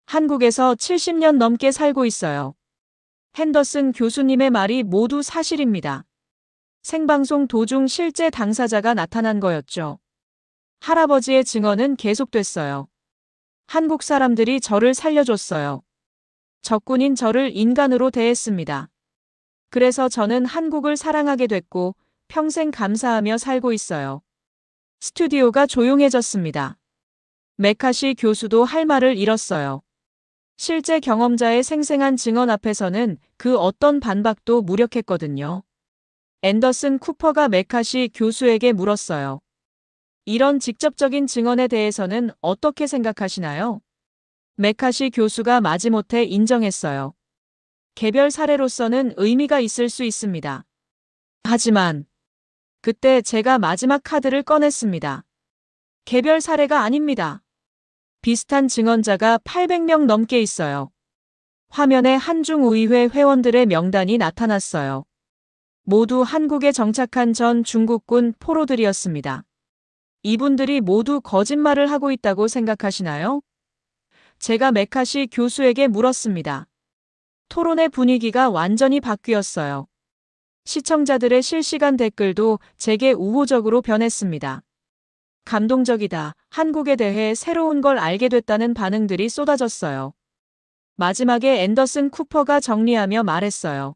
한국에서 70년 넘게 살고 있어요. 핸더슨 교수님의 말이 모두 사실입니다. 생방송 도중 실제 당사자가 나타난 거였죠. 할아버지의 증언은 계속됐어요. 한국 사람들이 저를 살려줬어요. 적군인 저를 인간으로 대했습니다. 그래서 저는 한국을 사랑하게 됐고 평생 감사하며 살고 있어요. 스튜디오가 조용해졌습니다. 메카시 교수도 할 말을 잃었어요. 실제 경험자의 생생한 증언 앞에서는 그 어떤 반박도 무력했거든요. 앤더슨 쿠퍼가 메카시 교수에게 물었어요. 이런 직접적인 증언에 대해서는 어떻게 생각하시나요? 메카시 교수가 마지못해 인정했어요. 개별 사례로서는 의미가 있을 수 있습니다. 하지만 그때 제가 마지막 카드를 꺼냈습니다. 개별 사례가 아닙니다. 비슷한 증언자가 800명 넘게 있어요. 화면에 한중의회 회원들의 명단이 나타났어요. 모두 한국에 정착한 전 중국군 포로들이었습니다. 이분들이 모두 거짓말을 하고 있다고 생각하시나요? 제가 메카시 교수에게 물었습니다. 토론의 분위기가 완전히 바뀌었어요. 시청자들의 실시간 댓글도 제게 우호적으로 변했습니다. 감동적이다. 한국에 대해 새로운 걸 알게 됐다는 반응들이 쏟아졌어요. 마지막에 앤더슨 쿠퍼가 정리하며 말했어요.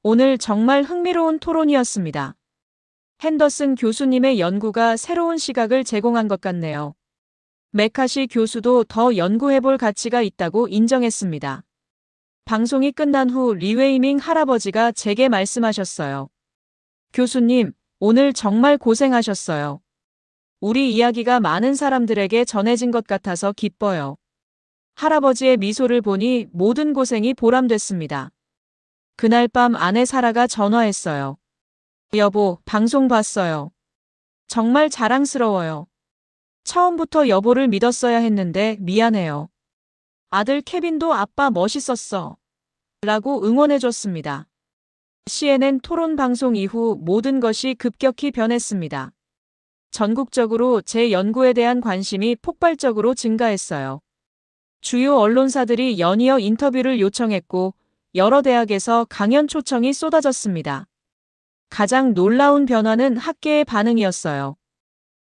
오늘 정말 흥미로운 토론이었습니다. 핸더슨 교수님의 연구가 새로운 시각을 제공한 것 같네요. 메카시 교수도 더 연구해볼 가치가 있다고 인정했습니다. 방송이 끝난 후 리웨이밍 할아버지가 제게 말씀하셨어요. 교수님, 오늘 정말 고생하셨어요. 우리 이야기가 많은 사람들에게 전해진 것 같아서 기뻐요. 할아버지의 미소를 보니 모든 고생이 보람됐습니다. 그날 밤 아내 사라가 전화했어요. 여보, 방송 봤어요. 정말 자랑스러워요. 처음부터 여보를 믿었어야 했는데 미안해요. 아들 케빈도 아빠 멋있었어. 라고 응원해줬습니다. CNN 토론 방송 이후 모든 것이 급격히 변했습니다. 전국적으로 제 연구에 대한 관심이 폭발적으로 증가했어요. 주요 언론사들이 연이어 인터뷰를 요청했고 여러 대학에서 강연 초청이 쏟아졌습니다. 가장 놀라운 변화는 학계의 반응이었어요.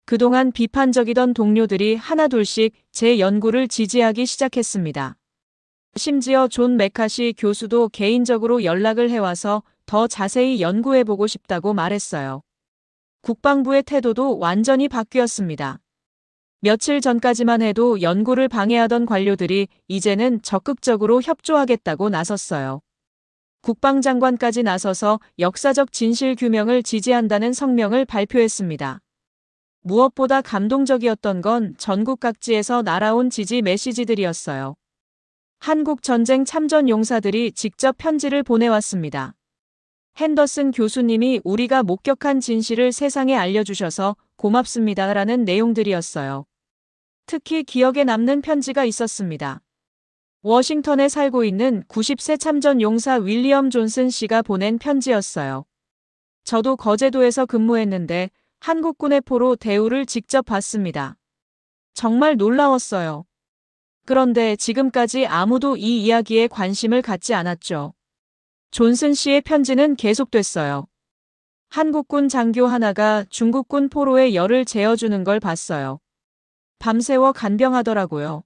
그동안 비판적이던 동료들이 하나둘씩 제 연구를 지지하기 시작했습니다. 심지어 존 메카시 교수도 개인적으로 연락을 해와서 더 자세히 연구해보고 싶다고 말했어요. 국방부의 태도도 완전히 바뀌었습니다. 며칠 전까지만 해도 연구를 방해하던 관료들이 이제는 적극적으로 협조하겠다고 나섰어요. 국방장관까지 나서서 역사적 진실 규명을 지지한다는 성명을 발표했습니다. 무엇보다 감동적이었던 건 전국 각지에서 날아온 지지 메시지들이었어요. 한국 전쟁 참전 용사들이 직접 편지를 보내왔습니다. 핸더슨 교수님이 우리가 목격한 진실을 세상에 알려주셔서 고맙습니다라는 내용들이었어요. 특히 기억에 남는 편지가 있었습니다. 워싱턴에 살고 있는 90세 참전 용사 윌리엄 존슨 씨가 보낸 편지였어요. 저도 거제도에서 근무했는데 한국군의 포로 대우를 직접 봤습니다. 정말 놀라웠어요. 그런데 지금까지 아무도 이 이야기에 관심을 갖지 않았죠. 존슨 씨의 편지는 계속됐어요. 한국군 장교 하나가 중국군 포로의 열을 재어주는 걸 봤어요. 밤새워 간병하더라고요.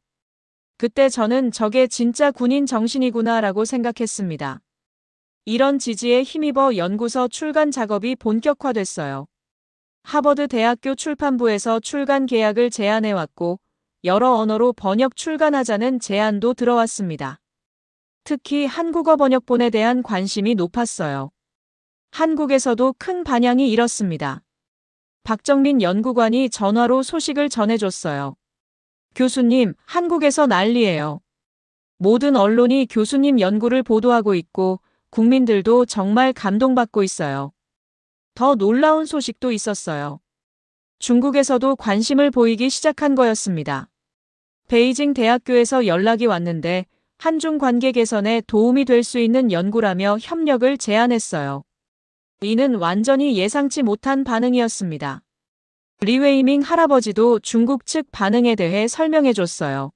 그때 저는 저게 진짜 군인 정신이구나라고 생각했습니다. 이런 지지에 힘입어 연구서 출간 작업이 본격화됐어요. 하버드 대학교 출판부에서 출간 계약을 제안해왔고 여러 언어로 번역 출간하자는 제안도 들어왔습니다. 특히 한국어 번역본에 대한 관심이 높았어요. 한국에서도 큰 반향이 일었습니다. 박정민 연구관이 전화로 소식을 전해줬어요. 교수님, 한국에서 난리예요. 모든 언론이 교수님 연구를 보도하고 있고 국민들도 정말 감동받고 있어요. 더 놀라운 소식도 있었어요. 중국에서도 관심을 보이기 시작한 거였습니다. 베이징 대학교에서 연락이 왔는데 한중 관계 개선에 도움이 될 수 있는 연구라며 협력을 제안했어요. 이는 완전히 예상치 못한 반응이었습니다. 리웨이밍 할아버지도 중국 측 반응에 대해 설명해줬어요.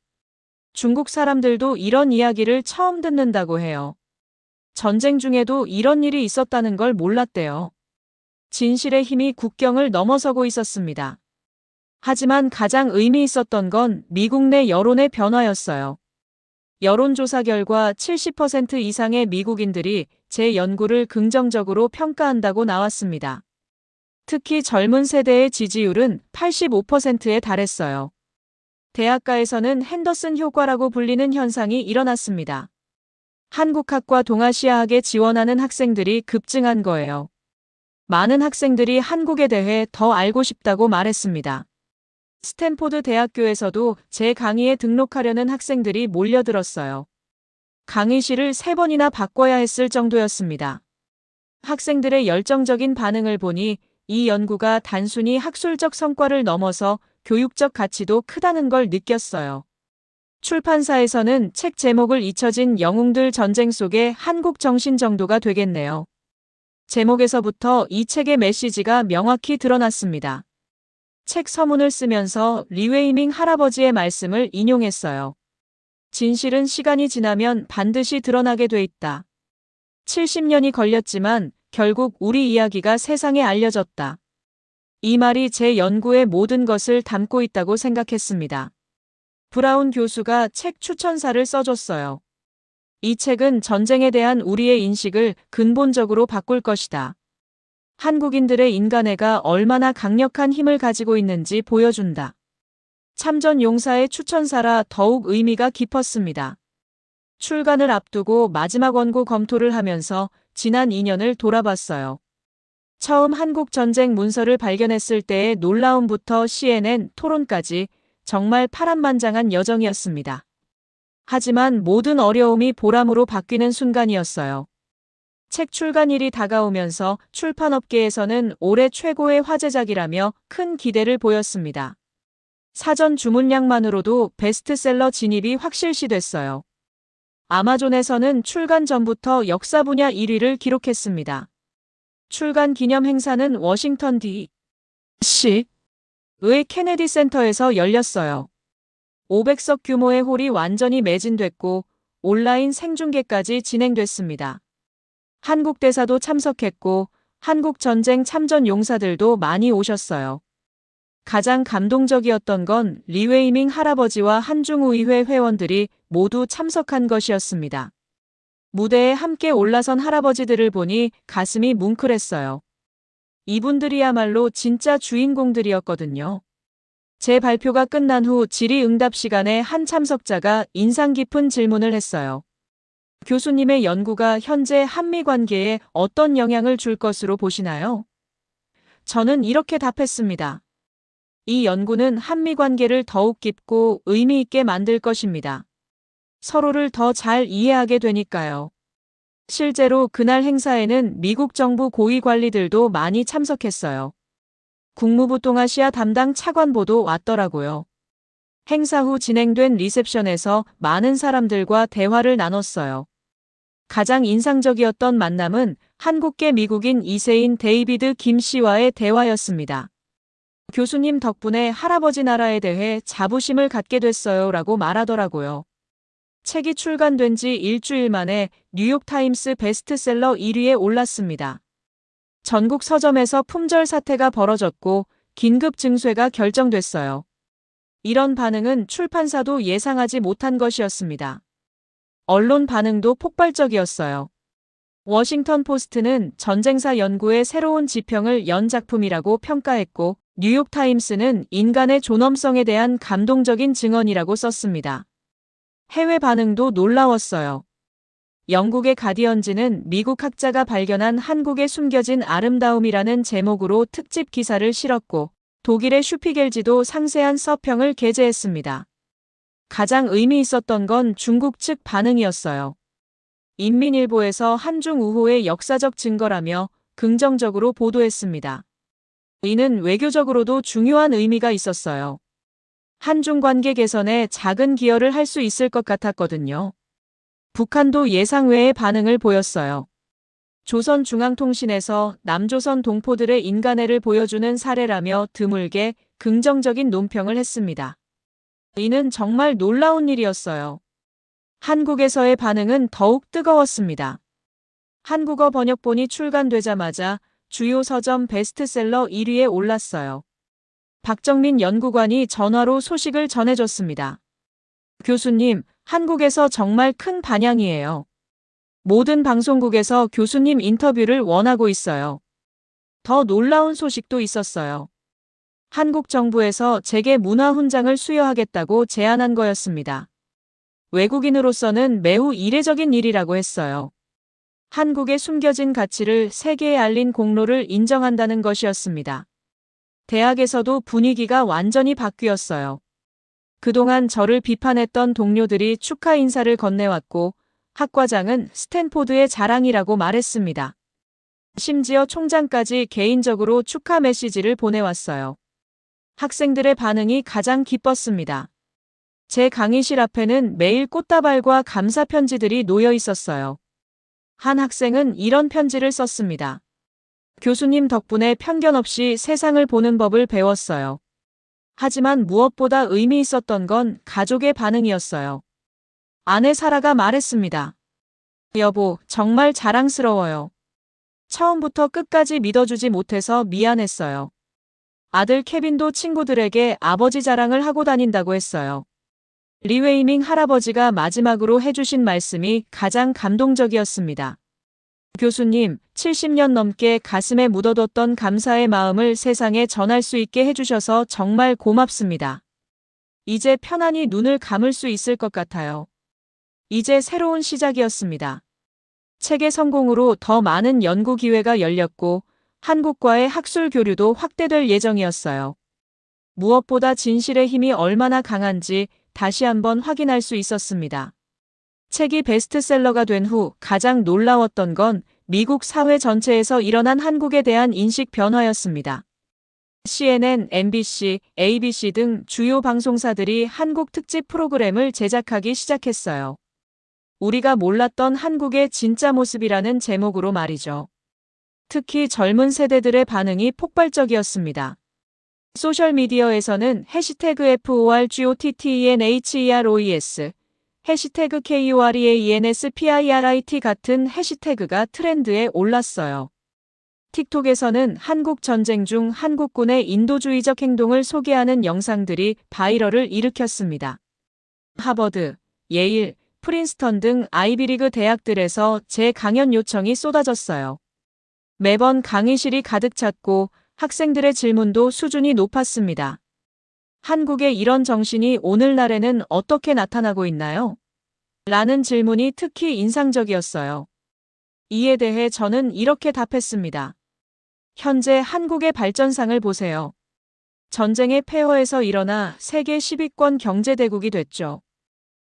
중국 사람들도 이런 이야기를 처음 듣는다고 해요. 전쟁 중에도 이런 일이 있었다는 걸 몰랐대요. 진실의 힘이 국경을 넘어서고 있었습니다. 하지만 가장 의미 있었던 건 미국 내 여론의 변화였어요. 여론조사 결과 70% 이상의 미국인들이 제 연구를 긍정적으로 평가한다고 나왔습니다. 특히 젊은 세대의 지지율은 85%에 달했어요. 대학가에서는 핸더슨 효과라고 불리는 현상이 일어났습니다. 한국학과 동아시아학에 지원하는 학생들이 급증한 거예요. 많은 학생들이 한국에 대해 더 알고 싶다고 말했습니다. 스탠포드 대학교에서도 제 강의에 등록하려는 학생들이 몰려들었어요. 강의실을 3번이나 바꿔야 했을 정도였습니다. 학생들의 열정적인 반응을 보니 이 연구가 단순히 학술적 성과를 넘어서 교육적 가치도 크다는 걸 느꼈어요. 출판사에서는 책 제목을 잊혀진 영웅들 전쟁 속의 한국 정신 정도가 되겠네요. 제목에서부터 이 책의 메시지가 명확히 드러났습니다. 책 서문을 쓰면서 리웨이밍 할아버지의 말씀을 인용했어요. 진실은 시간이 지나면 반드시 드러나게 돼 있다. 70년이 걸렸지만 결국 우리 이야기가 세상에 알려졌다. 이 말이 제 연구의 모든 것을 담고 있다고 생각했습니다. 브라운 교수가 책 추천사를 써줬어요. 이 책은 전쟁에 대한 우리의 인식을 근본적으로 바꿀 것이다. 한국인들의 인간애가 얼마나 강력한 힘을 가지고 있는지 보여준다. 참전 용사의 추천사라 더욱 의미가 깊었습니다. 출간을 앞두고 마지막 원고 검토를 하면서 지난 2년을 돌아봤어요. 처음 한국 전쟁 문서를 발견했을 때의 놀라움부터 CNN 토론까지 정말 파란만장한 여정이었습니다. 하지만 모든 어려움이 보람으로 바뀌는 순간이었어요. 책 출간일이 다가오면서 출판업계에서는 올해 최고의 화제작이라며 큰 기대를 보였습니다. 사전 주문량만으로도 베스트셀러 진입이 확실시됐어요. 아마존에서는 출간 전부터 역사 분야 1위를 기록했습니다. 출간 기념 행사는 워싱턴 D.C. 의 케네디 센터에서 열렸어요. 500석 규모의 홀이 완전히 매진됐고 온라인 생중계까지 진행됐습니다. 한국 대사도 참석했고 한국 전쟁 참전 용사들도 많이 오셨어요. 가장 감동적이었던 건 리웨이밍 할아버지와 한중의회 회원들이 모두 참석한 것이었습니다. 무대에 함께 올라선 할아버지들을 보니 가슴이 뭉클했어요. 이분들이야말로 진짜 주인공들이었거든요. 제 발표가 끝난 후 질의응답 시간에 한 참석자가 인상 깊은 질문을 했어요. 교수님의 연구가 현재 한미 관계에 어떤 영향을 줄 것으로 보시나요? 저는 이렇게 답했습니다. 이 연구는 한미 관계를 더욱 깊고 의미 있게 만들 것입니다. 서로를 더 잘 이해하게 되니까요. 실제로 그날 행사에는 미국 정부 고위 관리들도 많이 참석했어요. 국무부 동아시아 담당 차관보도 왔더라고요. 행사 후 진행된 리셉션에서 많은 사람들과 대화를 나눴어요. 가장 인상적이었던 만남은 한국계 미국인 2세인 데이비드 김 씨와의 대화였습니다. 교수님 덕분에 할아버지 나라에 대해 자부심을 갖게 됐어요 라고 말하더라고요. 책이 출간된 지 일주일 만에 뉴욕타임스 베스트셀러 1위에 올랐습니다. 전국 서점에서 품절 사태가 벌어졌고 긴급 증쇄가 결정됐어요. 이런 반응은 출판사도 예상하지 못한 것이었습니다. 언론 반응도 폭발적이었어요. 워싱턴 포스트는 전쟁사 연구의 새로운 지평을 연 작품이라고 평가했고 뉴욕타임스는 인간의 존엄성에 대한 감동적인 증언이라고 썼습니다. 해외 반응도 놀라웠어요. 영국의 가디언지는 미국 학자가 발견한 한국의 숨겨진 아름다움이라는 제목으로 특집 기사를 실었고 독일의 슈피겔지도 상세한 서평을 게재했습니다. 가장 의미 있었던 건 중국 측 반응이었어요. 인민일보에서 한중 우호의 역사적 증거라며 긍정적으로 보도했습니다. 이는 외교적으로도 중요한 의미가 있었어요. 한중 관계 개선에 작은 기여를 할 수 있을 것 같았거든요. 북한도 예상 외의 반응을 보였어요. 조선중앙통신에서 남조선 동포들의 인간애를 보여주는 사례라며 드물게 긍정적인 논평을 했습니다. 이는 정말 놀라운 일이었어요. 한국에서의 반응은 더욱 뜨거웠습니다. 한국어 번역본이 출간되자마자 주요 서점 베스트셀러 1위에 올랐어요. 박정민 연구관이 전화로 소식을 전해줬습니다. 교수님, 한국에서 정말 큰 반향이에요. 모든 방송국에서 교수님 인터뷰를 원하고 있어요. 더 놀라운 소식도 있었어요. 한국 정부에서 제게 문화훈장을 수여하겠다고 제안한 거였습니다. 외국인으로서는 매우 이례적인 일이라고 했어요. 한국의 숨겨진 가치를 세계에 알린 공로를 인정한다는 것이었습니다. 대학에서도 분위기가 완전히 바뀌었어요. 그동안 저를 비판했던 동료들이 축하 인사를 건네왔고 학과장은 스탠포드의 자랑이라고 말했습니다. 심지어 총장까지 개인적으로 축하 메시지를 보내왔어요. 학생들의 반응이 가장 기뻤습니다. 제 강의실 앞에는 매일 꽃다발과 감사 편지들이 놓여 있었어요. 한 학생은 이런 편지를 썼습니다. 교수님 덕분에 편견 없이 세상을 보는 법을 배웠어요. 하지만 무엇보다 의미 있었던 건 가족의 반응이었어요. 아내 사라가 말했습니다. 여보, 정말 자랑스러워요. 처음부터 끝까지 믿어주지 못해서 미안했어요. 아들 케빈도 친구들에게 아버지 자랑을 하고 다닌다고 했어요. 리웨이밍 할아버지가 마지막으로 해주신 말씀이 가장 감동적이었습니다. 교수님, 70년 넘게 가슴에 묻어뒀던 감사의 마음을 세상에 전할 수 있게 해주셔서 정말 고맙습니다. 이제 편안히 눈을 감을 수 있을 것 같아요. 이제 새로운 시작이었습니다. 책의 성공으로 더 많은 연구 기회가 열렸고 한국과의 학술 교류도 확대될 예정이었어요. 무엇보다 진실의 힘이 얼마나 강한지 다시 한번 확인할 수 있었습니다. 책이 베스트셀러가 된 후 가장 놀라웠던 건 미국 사회 전체에서 일어난 한국에 대한 인식 변화였습니다. CNN, MBC, ABC 등 주요 방송사들이 한국 특집 프로그램을 제작하기 시작했어요. 우리가 몰랐던 한국의 진짜 모습이라는 제목으로 말이죠. 특히 젊은 세대들의 반응이 폭발적이었습니다. 소셜미디어에서는 해시태그 FORGOTTENHEROES, 해시태그 KUREANSPIRIT 같은 해시태그가 트렌드에 올랐어요. 틱톡에서는 한국 전쟁 중 한국군의 인도주의적 행동을 소개하는 영상들이 바이럴을 일으켰습니다. 하버드, 예일, 프린스턴 등 아이비리그 대학들에서 재강연 요청이 쏟아졌어요. 매번 강의실이 가득 찼고 학생들의 질문도 수준이 높았습니다. 한국의 이런 정신이 오늘날에는 어떻게 나타나고 있나요? 라는 질문이 특히 인상적이었어요. 이에 대해 저는 이렇게 답했습니다. 현재 한국의 발전상을 보세요. 전쟁의 폐허에서 일어나 세계 10위권 경제대국이 됐죠.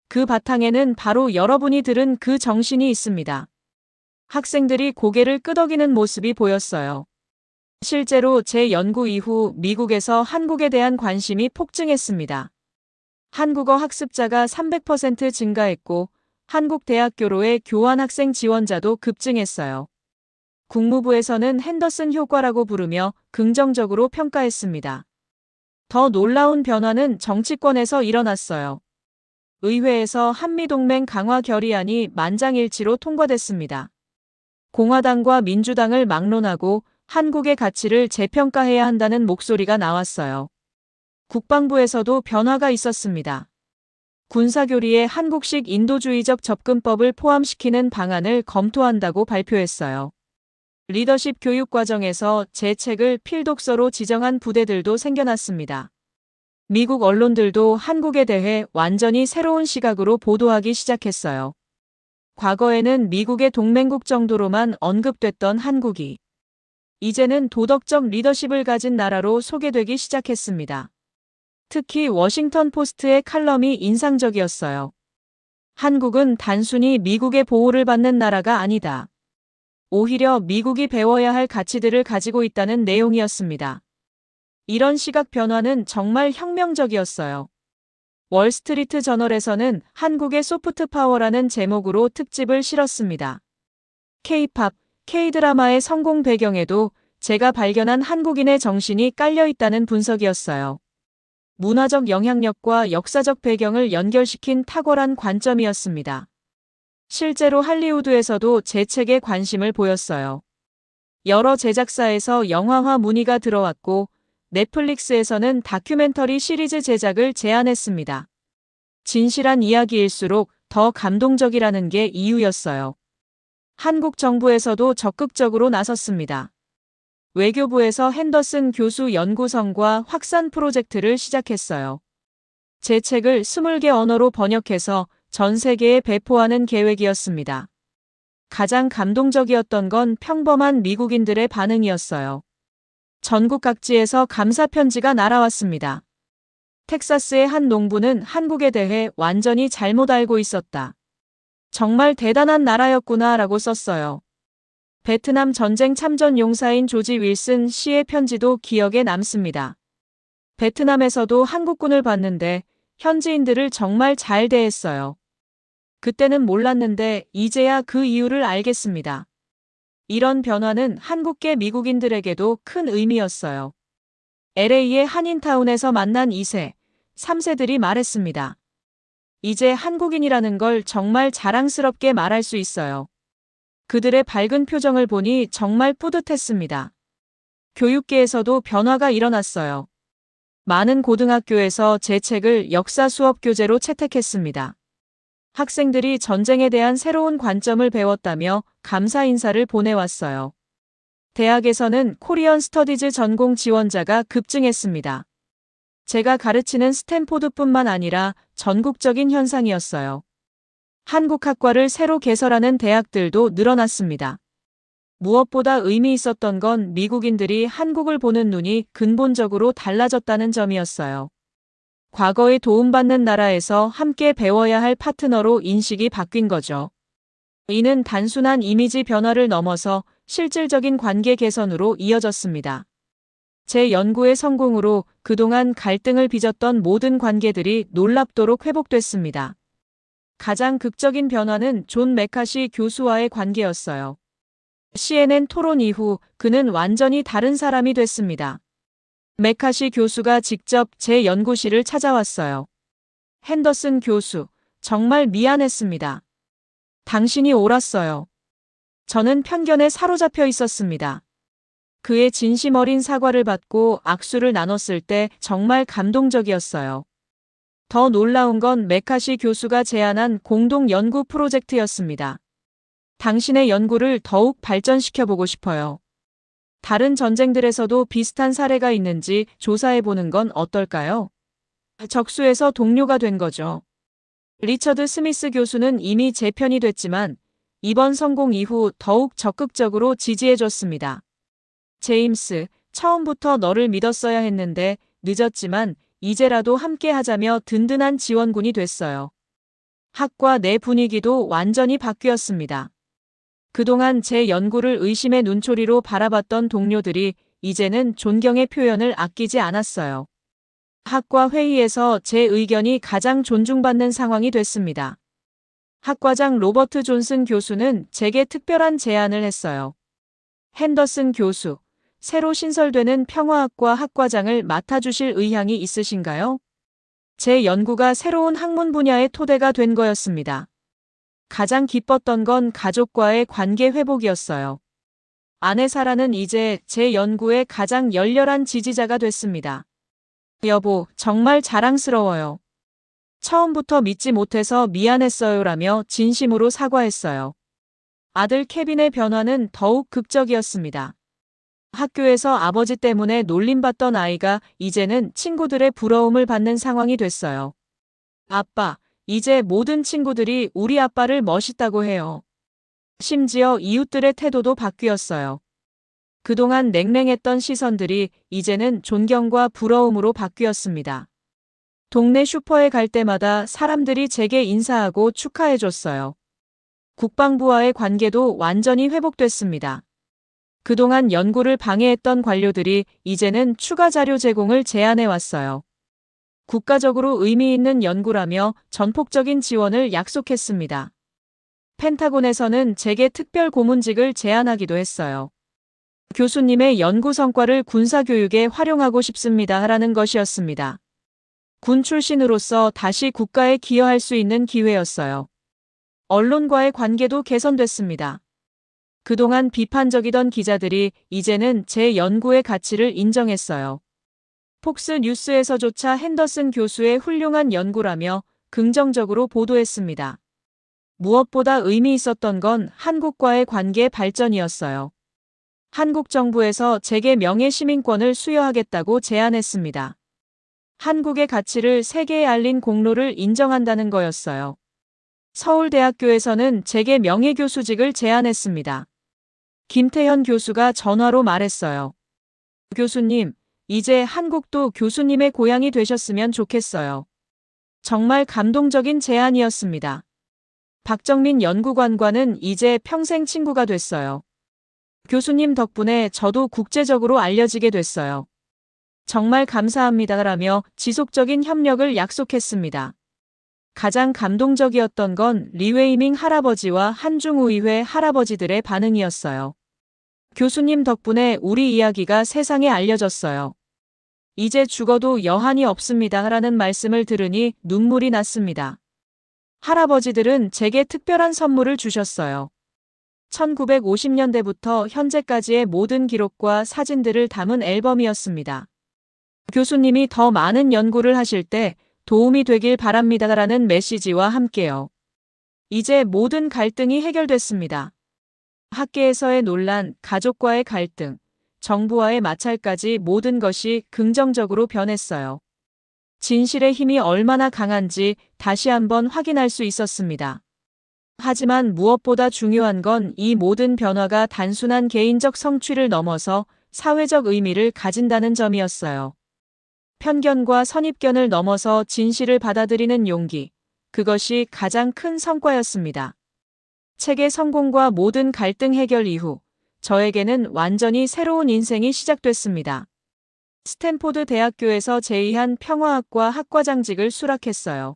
그 바탕에는 바로 여러분이 들은 그 정신이 있습니다. 학생들이 고개를 끄덕이는 모습이 보였어요. 실제로 제 연구 이후 미국에서 한국에 대한 관심이 폭증했습니다. 한국어 학습자가 300% 증가했고 한국 대학교로의 교환학생 지원자도 급증했어요. 국무부에서는 핸더슨 효과라고 부르며 긍정적으로 평가했습니다. 더 놀라운 변화는 정치권에서 일어났어요. 의회에서 한미동맹 강화 결의안이 만장일치로 통과됐습니다. 공화당과 민주당을 막론하고 한국의 가치를 재평가해야 한다는 목소리가 나왔어요. 국방부에서도 변화가 있었습니다. 군사교리에 한국식 인도주의적 접근법을 포함시키는 방안을 검토한다고 발표했어요. 리더십 교육 과정에서 제 책을 필독서로 지정한 부대들도 생겨났습니다. 미국 언론들도 한국에 대해 완전히 새로운 시각으로 보도하기 시작했어요. 과거에는 미국의 동맹국 정도로만 언급됐던 한국이 이제는 도덕적 리더십을 가진 나라로 소개되기 시작했습니다. 특히 워싱턴 포스트의 칼럼이 인상적이었어요. 한국은 단순히 미국의 보호를 받는 나라가 아니다. 오히려 미국이 배워야 할 가치들을 가지고 있다는 내용이었습니다. 이런 시각 변화는 정말 혁명적이었어요. 월스트리트 저널에서는 한국의 소프트 파워라는 제목으로 특집을 실었습니다. K-팝, K-드라마의 성공 배경에도 제가 발견한 한국인의 정신이 깔려 있다는 분석이었어요. 문화적 영향력과 역사적 배경을 연결시킨 탁월한 관점이었습니다. 실제로 할리우드에서도 제 책에 관심을 보였어요. 여러 제작사에서 영화화 문의가 들어왔고 넷플릭스에서는 다큐멘터리 시리즈 제작을 제안했습니다. 진실한 이야기일수록 더 감동적이라는 게 이유였어요. 한국 정부에서도 적극적으로 나섰습니다. 외교부에서 핸더슨 교수 연구성과 확산 프로젝트를 시작했어요. 제 책을 20개 언어로 번역해서 전 세계에 배포하는 계획이었습니다. 가장 감동적이었던 건 평범한 미국인들의 반응이었어요. 전국 각지에서 감사 편지가 날아왔습니다. 텍사스의 한 농부는 한국에 대해 완전히 잘못 알고 있었다. 정말 대단한 나라였구나 라고 썼어요. 베트남 전쟁 참전 용사인 조지 윌슨 씨의 편지도 기억에 남습니다. 베트남에서도 한국군을 봤는데 현지인들을 정말 잘 대했어요. 그때는 몰랐는데 이제야 그 이유를 알겠습니다. 이런 변화는 한국계 미국인들에게도 큰 의미였어요. LA의 한인타운에서 만난 2세, 3세들이 말했습니다. 이제 한국인이라는 걸 정말 자랑스럽게 말할 수 있어요. 그들의 밝은 표정을 보니 정말 뿌듯했습니다. 교육계에서도 변화가 일어났어요. 많은 고등학교에서 제 책을 역사 수업 교재로 채택했습니다. 학생들이 전쟁에 대한 새로운 관점을 배웠다며 감사 인사를 보내왔어요. 대학에서는 코리언 스터디즈 전공 지원자가 급증했습니다. 제가 가르치는 스탠포드뿐만 아니라 전국적인 현상이었어요. 한국학과를 새로 개설하는 대학들도 늘어났습니다. 무엇보다 의미 있었던 건 미국인들이 한국을 보는 눈이 근본적으로 달라졌다는 점이었어요. 과거에 도움받는 나라에서 함께 배워야 할 파트너로 인식이 바뀐 거죠. 이는 단순한 이미지 변화를 넘어서 실질적인 관계 개선으로 이어졌습니다. 제 연구의 성공으로 그동안 갈등을 빚었던 모든 관계들이 놀랍도록 회복됐습니다. 가장 극적인 변화는 존 메카시 교수와의 관계였어요. CNN 토론 이후 그는 완전히 다른 사람이 됐습니다. 메카시 교수가 직접 제 연구실을 찾아왔어요. 핸더슨 교수, 정말 미안했습니다. 당신이 옳았어요. 저는 편견에 사로잡혀 있었습니다. 그의 진심 어린 사과를 받고 악수를 나눴을 때 정말 감동적이었어요. 더 놀라운 건 메카시 교수가 제안한 공동 연구 프로젝트였습니다. 당신의 연구를 더욱 발전시켜보고 싶어요. 다른 전쟁들에서도 비슷한 사례가 있는지 조사해보는 건 어떨까요? 적수에서 동료가 된 거죠. 리처드 스미스 교수는 이미 재편이 됐지만 이번 성공 이후 더욱 적극적으로 지지해줬습니다. 제임스, 처음부터 너를 믿었어야 했는데 늦었지만 이제라도 함께 하자며 든든한 지원군이 됐어요. 학과 내 분위기도 완전히 바뀌었습니다. 그동안 제 연구를 의심의 눈초리로 바라봤던 동료들이 이제는 존경의 표현을 아끼지 않았어요. 학과 회의에서 제 의견이 가장 존중받는 상황이 됐습니다. 학과장 로버트 존슨 교수는 제게 특별한 제안을 했어요. 핸더슨 교수, 새로 신설되는 평화학과 학과장을 맡아주실 의향이 있으신가요? 제 연구가 새로운 학문 분야의 토대가 된 거였습니다. 가장 기뻤던 건 가족과의 관계 회복이었어요. 아내 사라는 이제 제 연구의 가장 열렬한 지지자가 됐습니다. 여보, 정말 자랑스러워요. 처음부터 믿지 못해서 미안했어요라며 진심으로 사과했어요. 아들 케빈의 변화는 더욱 극적이었습니다. 학교에서 아버지 때문에 놀림받던 아이가 이제는 친구들의 부러움을 받는 상황이 됐어요. 아빠, 이제 모든 친구들이 우리 아빠를 멋있다고 해요. 심지어 이웃들의 태도도 바뀌었어요. 그동안 냉랭했던 시선들이 이제는 존경과 부러움으로 바뀌었습니다. 동네 슈퍼에 갈 때마다 사람들이 제게 인사하고 축하해줬어요. 국방부와의 관계도 완전히 회복됐습니다. 그동안 연구를 방해했던 관료들이 이제는 추가 자료 제공을 제안해 왔어요. 국가적으로 의미 있는 연구라며 전폭적인 지원을 약속했습니다. 펜타곤에서는 제게 특별 고문직을 제안하기도 했어요. 교수님의 연구 성과를 군사교육에 활용하고 싶습니다 하라는 것이었습니다. 군 출신으로서 다시 국가에 기여할 수 있는 기회였어요. 언론과의 관계도 개선됐습니다. 그동안 비판적이던 기자들이 이제는 제 연구의 가치를 인정했어요. 폭스 뉴스에서조차 핸더슨 교수의 훌륭한 연구라며 긍정적으로 보도했습니다. 무엇보다 의미 있었던 건 한국과의 관계 발전이었어요. 한국 정부에서 제게 명예시민권을 수여하겠다고 제안했습니다. 한국의 가치를 세계에 알린 공로를 인정한다는 거였어요. 서울대학교에서는 제게 명예교수직을 제안했습니다. 김태현 교수가 전화로 말했어요. 교수님, 이제 한국도 교수님의 고향이 되셨으면 좋겠어요. 정말 감동적인 제안이었습니다. 박정민 연구관과는 이제 평생 친구가 됐어요. 교수님 덕분에 저도 국제적으로 알려지게 됐어요. 정말 감사합니다라며 지속적인 협력을 약속했습니다. 가장 감동적이었던 건 리웨이밍 할아버지와 한중우의회 할아버지들의 반응이었어요. 교수님 덕분에 우리 이야기가 세상에 알려졌어요. 이제 죽어도 여한이 없습니다 라는 말씀을 들으니 눈물이 났습니다. 할아버지들은 제게 특별한 선물을 주셨어요. 1950년대부터 현재까지의 모든 기록과 사진들을 담은 앨범이었습니다. 교수님이 더 많은 연구를 하실 때 도움이 되길 바랍니다라는 메시지와 함께요. 이제 모든 갈등이 해결됐습니다. 학계에서의 논란, 가족과의 갈등, 정부와의 마찰까지 모든 것이 긍정적으로 변했어요. 진실의 힘이 얼마나 강한지 다시 한번 확인할 수 있었습니다. 하지만 무엇보다 중요한 건 이 모든 변화가 단순한 개인적 성취를 넘어서 사회적 의미를 가진다는 점이었어요. 편견과 선입견을 넘어서 진실을 받아들이는 용기, 그것이 가장 큰 성과였습니다. 책의 성공과 모든 갈등 해결 이후 저에게는 완전히 새로운 인생이 시작됐습니다. 스탠포드 대학교에서 제2한 평화학과 학과장직을 수락했어요.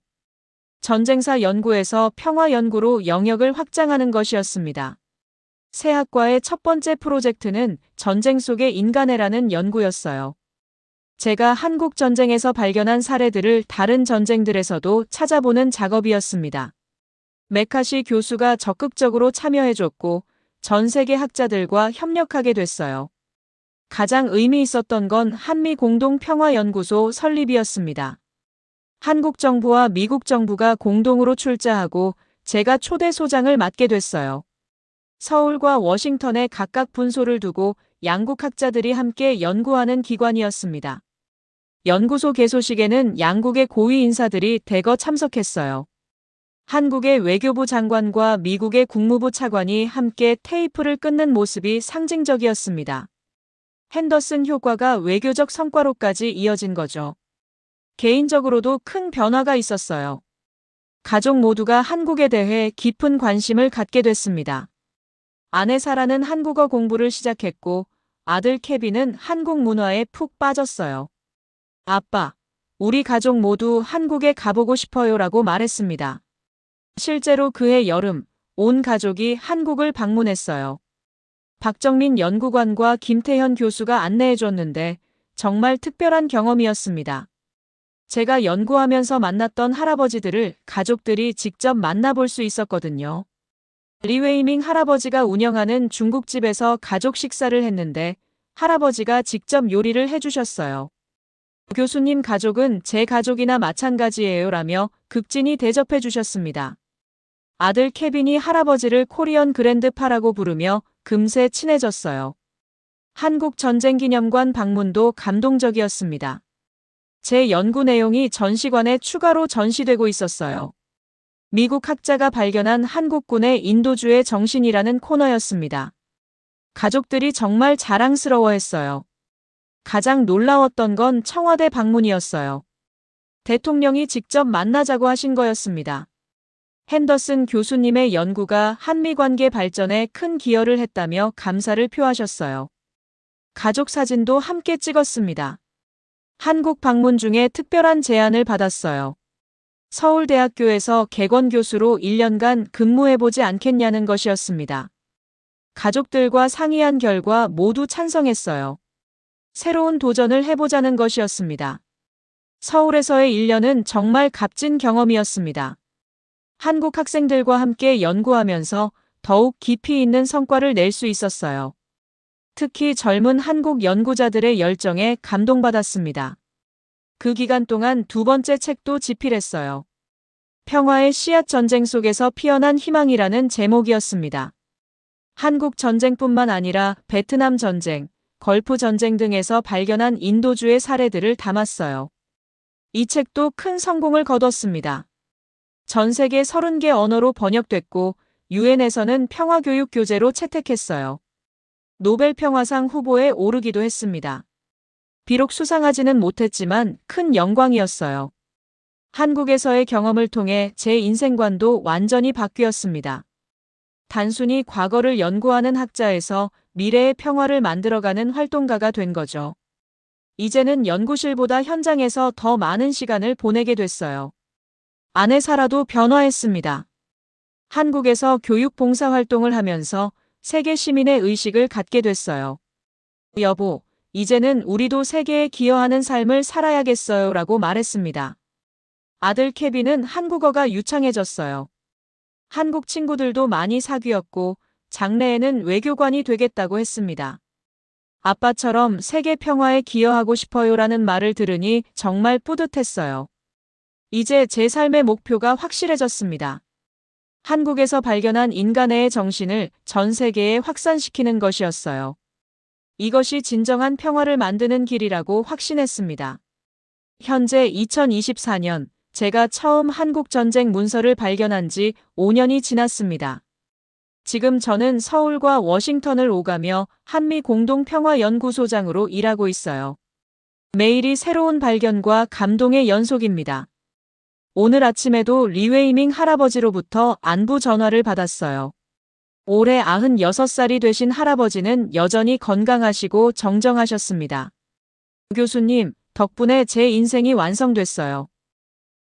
전쟁사 연구에서 평화 연구로 영역을 확장하는 것이었습니다. 새 학과의 첫 번째 프로젝트는 전쟁 속의 인간애라는 연구였어요. 제가 한국 전쟁에서 발견한 사례들을 다른 전쟁들에서도 찾아보는 작업이었습니다. 메카시 교수가 적극적으로 참여해줬고 전 세계 학자들과 협력하게 됐어요. 가장 의미 있었던 건 한미 공동평화연구소 설립이었습니다. 한국 정부와 미국 정부가 공동으로 출자하고 제가 초대 소장을 맡게 됐어요. 서울과 워싱턴에 각각 분소를 두고 양국 학자들이 함께 연구하는 기관이었습니다. 연구소 개소식에는 양국의 고위 인사들이 대거 참석했어요. 한국의 외교부 장관과 미국의 국무부 차관이 함께 테이프를 끊는 모습이 상징적이었습니다. 핸더슨 효과가 외교적 성과로까지 이어진 거죠. 개인적으로도 큰 변화가 있었어요. 가족 모두가 한국에 대해 깊은 관심을 갖게 됐습니다. 아내 사라는 한국어 공부를 시작했고 아들 케빈은 한국 문화에 푹 빠졌어요. 아빠, 우리 가족 모두 한국에 가보고 싶어요라고 말했습니다. 실제로 그해 여름, 온 가족이 한국을 방문했어요. 박정민 연구관과 김태현 교수가 안내해줬는데 정말 특별한 경험이었습니다. 제가 연구하면서 만났던 할아버지들을 가족들이 직접 만나볼 수 있었거든요. 리웨이밍 할아버지가 운영하는 중국집에서 가족 식사를 했는데 할아버지가 직접 요리를 해주셨어요. 교수님 가족은 제 가족이나 마찬가지예요 라며 극진히 대접해 주셨습니다. 아들 케빈이 할아버지를 코리언 그랜드파라고 부르며 금세 친해졌어요. 한국 전쟁기념관 방문도 감동적이었습니다. 제 연구 내용이 전시관에 추가로 전시되고 있었어요. 미국 학자가 발견한 한국군의 인도주의 정신이라는 코너였습니다. 가족들이 정말 자랑스러워했어요. 가장 놀라웠던 건 청와대 방문이었어요. 대통령이 직접 만나자고 하신 거였습니다. 핸더슨 교수님의 연구가 한미 관계 발전에 큰 기여를 했다며 감사를 표하셨어요. 가족 사진도 함께 찍었습니다. 한국 방문 중에 특별한 제안을 받았어요. 서울대학교에서 객원 교수로 1년간 근무해보지 않겠냐는 것이었습니다. 가족들과 상의한 결과 모두 찬성했어요. 새로운 도전을 해보자는 것이었습니다. 서울에서의 1년은 정말 값진 경험이었습니다. 한국 학생들과 함께 연구하면서 더욱 깊이 있는 성과를 낼 수 있었어요. 특히 젊은 한국 연구자들의 열정에 감동받았습니다. 그 기간 동안 두 번째 책도 집필했어요. 평화의 씨앗 전쟁 속에서 피어난 희망이라는 제목이었습니다. 한국 전쟁뿐만 아니라 베트남 전쟁, 걸프 전쟁 등에서 발견한 인도주의 사례들을 담았어요. 이 책도 큰 성공을 거뒀습니다. 전 세계 30개 언어로 번역됐고 유엔에서는 평화교육 교재로 채택했어요. 노벨 평화상 후보에 오르기도 했습니다. 비록 수상하지는 못했지만 큰 영광이었어요. 한국에서의 경험을 통해 제 인생관도 완전히 바뀌었습니다. 단순히 과거를 연구하는 학자에서 미래의 평화를 만들어가는 활동가가 된 거죠. 이제는 연구실보다 현장에서 더 많은 시간을 보내게 됐어요. 아내 사라도 변화했습니다. 한국에서 교육 봉사 활동을 하면서 세계 시민의 의식을 갖게 됐어요. 여보, 이제는 우리도 세계에 기여하는 삶을 살아야겠어요 라고 말했습니다. 아들 케빈은 한국어가 유창해졌어요. 한국 친구들도 많이 사귀었고 장래에는 외교관이 되겠다고 했습니다. 아빠처럼 세계 평화에 기여하고 싶어요라는 말을 들으니 정말 뿌듯했어요. 이제 제 삶의 목표가 확실해졌습니다. 한국에서 발견한 인간애의 정신을 전 세계에 확산시키는 것이었어요. 이것이 진정한 평화를 만드는 길이라고 확신했습니다. 현재 2024년, 제가 처음 한국 전쟁 문서를 발견한 지 5년이 지났습니다. 지금 저는 서울과 워싱턴을 오가며 한미 공동평화연구소장으로 일하고 있어요. 매일이 새로운 발견과 감동의 연속입니다. 오늘 아침에도 리웨이밍 할아버지로부터 안부 전화를 받았어요. 올해 96살이 되신 할아버지는 여전히 건강하시고 정정하셨습니다. 교수님, 덕분에 제 인생이 완성됐어요.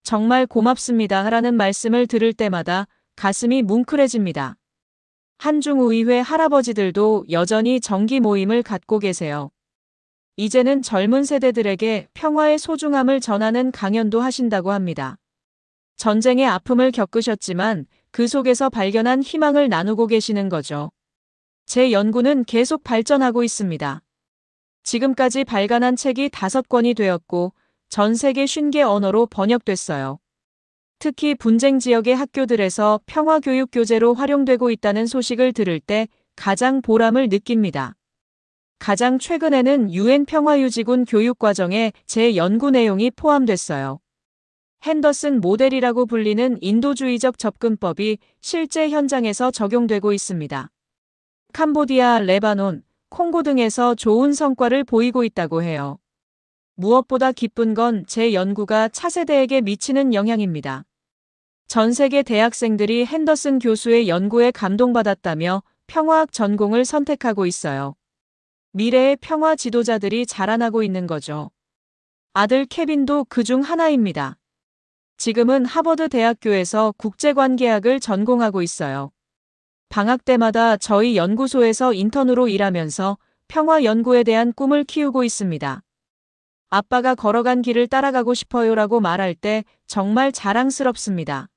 정말 고맙습니다. 라는 말씀을 들을 때마다 가슴이 뭉클해집니다. 한중의회 할아버지들도 여전히 정기 모임을 갖고 계세요. 이제는 젊은 세대들에게 평화의 소중함을 전하는 강연도 하신다고 합니다. 전쟁의 아픔을 겪으셨지만 그 속에서 발견한 희망을 나누고 계시는 거죠. 제 연구는 계속 발전하고 있습니다. 지금까지 발간한 책이 5권이 되었고 전 세계 50개 언어로 번역됐어요. 특히 분쟁 지역의 학교들에서 평화교육 교재로 활용되고 있다는 소식을 들을 때 가장 보람을 느낍니다. 가장 최근에는 UN 평화유지군 교육과정에 제 연구 내용이 포함됐어요. 핸더슨 모델이라고 불리는 인도주의적 접근법이 실제 현장에서 적용되고 있습니다. 캄보디아, 레바논, 콩고 등에서 좋은 성과를 보이고 있다고 해요. 무엇보다 기쁜 건 제 연구가 차세대에게 미치는 영향입니다. 전 세계 대학생들이 핸더슨 교수의 연구에 감동받았다며 평화학 전공을 선택하고 있어요. 미래의 평화 지도자들이 자라나고 있는 거죠. 아들 케빈도 그중 하나입니다. 지금은 하버드 대학교에서 국제관계학을 전공하고 있어요. 방학 때마다 저희 연구소에서 인턴으로 일하면서 평화 연구에 대한 꿈을 키우고 있습니다. 아빠가 걸어간 길을 따라가고 싶어요라고 말할 때 정말 자랑스럽습니다.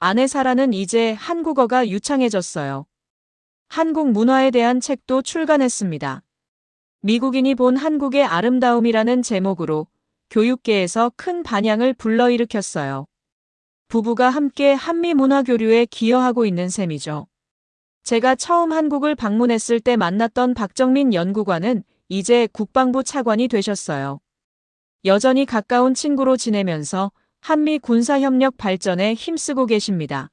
아내 사라는 이제 한국어가 유창해졌어요. 한국 문화에 대한 책도 출간했습니다. 미국인이 본 한국의 아름다움이라는 제목으로 교육계에서 큰 반향을 불러일으켰어요. 부부가 함께 한미 문화 교류에 기여하고 있는 셈이죠. 제가 처음 한국을 방문했을 때 만났던 박정민 연구관은 이제 국방부 차관이 되셨어요. 여전히 가까운 친구로 지내면서 한미 군사협력 발전에 힘쓰고 계십니다.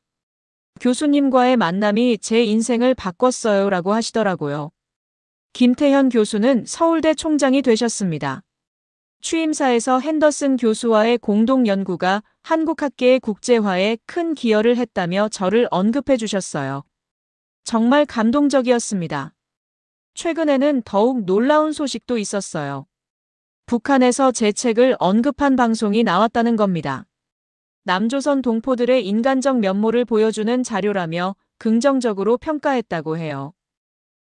교수님과의 만남이 제 인생을 바꿨어요라고 하시더라고요. 김태현 교수는 서울대 총장이 되셨습니다. 취임사에서 핸더슨 교수와의 공동 연구가 한국 학계의 국제화에 큰 기여를 했다며 저를 언급해 주셨어요. 정말 감동적이었습니다. 최근에는 더욱 놀라운 소식도 있었어요. 북한에서 제 책을 언급한 방송이 나왔다는 겁니다. 남조선 동포들의 인간적 면모를 보여주는 자료라며 긍정적으로 평가했다고 해요.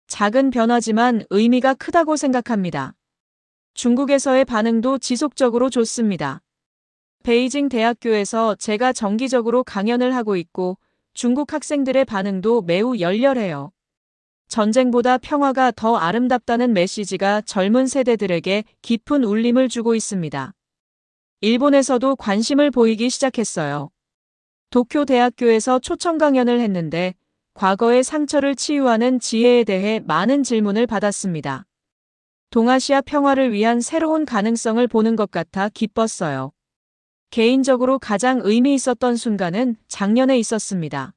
작은 변화지만 의미가 크다고 생각합니다. 중국에서의 반응도 지속적으로 좋습니다. 베이징 대학교에서 제가 정기적으로 강연을 하고 있고 중국 학생들의 반응도 매우 열렬해요. 전쟁보다 평화가 더 아름답다는 메시지가 젊은 세대들에게 깊은 울림을 주고 있습니다. 일본에서도 관심을 보이기 시작했어요. 도쿄 대학교에서 초청 강연을 했는데 과거의 상처를 치유하는 지혜에 대해 많은 질문을 받았습니다. 동아시아 평화를 위한 새로운 가능성을 보는 것 같아 기뻤어요. 개인적으로 가장 의미 있었던 순간은 작년에 있었습니다.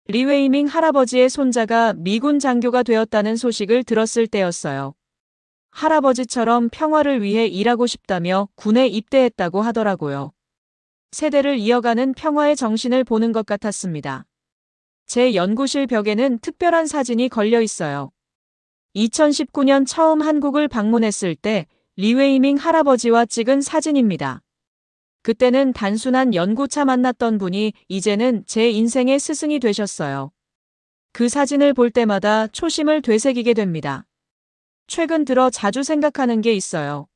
리웨이밍 할아버지의 손자가 미군 장교가 되었다는 소식을 들었을 때였어요. 할아버지처럼 평화를 위해 일하고 싶다며 군에 입대했다고 하더라고요. 세대를 이어가는 평화의 정신을 보는 것 같았습니다. 제 연구실 벽에는 특별한 사진이 걸려 있어요. 2019년 처음 한국을 방문했을 때 리웨이밍 할아버지와 찍은 사진입니다. 그때는 단순한 연구차 만났던 분이 이제는 제 인생의 스승이 되셨어요. 그 사진을 볼 때마다 초심을 되새기게 됩니다. 최근 들어 자주 생각하는 게 있어요.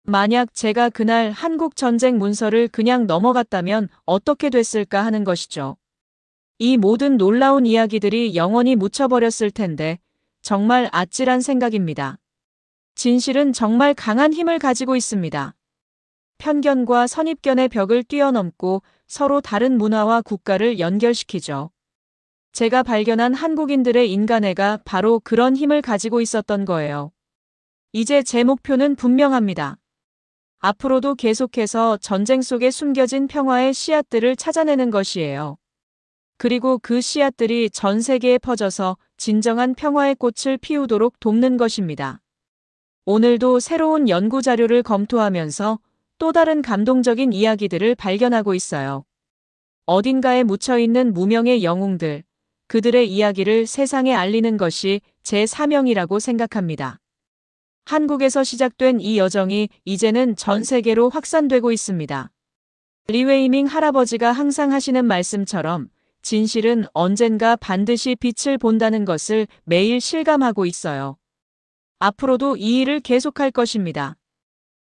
만약 제가 그날 한국 전쟁 문서를 그냥 넘어갔다면 어떻게 됐을까 하는 것이죠. 이 모든 놀라운 이야기들이 영원히 묻혀버렸을 텐데 정말 아찔한 생각입니다. 진실은 정말 강한 힘을 가지고 있습니다. 편견과 선입견의 벽을 뛰어넘고 서로 다른 문화와 국가를 연결시키죠. 제가 발견한 한국인들의 인간애가 바로 그런 힘을 가지고 있었던 거예요. 이제 제 목표는 분명합니다. 앞으로도 계속해서 전쟁 속에 숨겨진 평화의 씨앗들을 찾아내는 것이에요. 그리고 그 씨앗들이 전 세계에 퍼져서 진정한 평화의 꽃을 피우도록 돕는 것입니다. 오늘도 새로운 연구 자료를 검토하면서 또 다른 감동적인 이야기들을 발견하고 있어요. 어딘가에 묻혀있는 무명의 영웅들, 그들의 이야기를 세상에 알리는 것이 제 사명이라고 생각합니다. 한국에서 시작된 이 여정이 이제는 전 세계로 확산되고 있습니다. 리웨이밍 할아버지가 항상 하시는 말씀처럼 진실은 언젠가 반드시 빛을 본다는 것을 매일 실감하고 있어요. 앞으로도 이 일을 계속할 것입니다.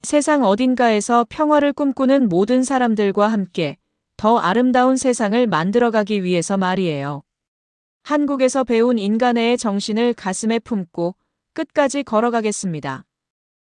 세상 어딘가에서 평화를 꿈꾸는 모든 사람들과 함께 더 아름다운 세상을 만들어가기 위해서 말이에요. 한국에서 배운 인간의 정신을 가슴에 품고 끝까지 걸어가겠습니다.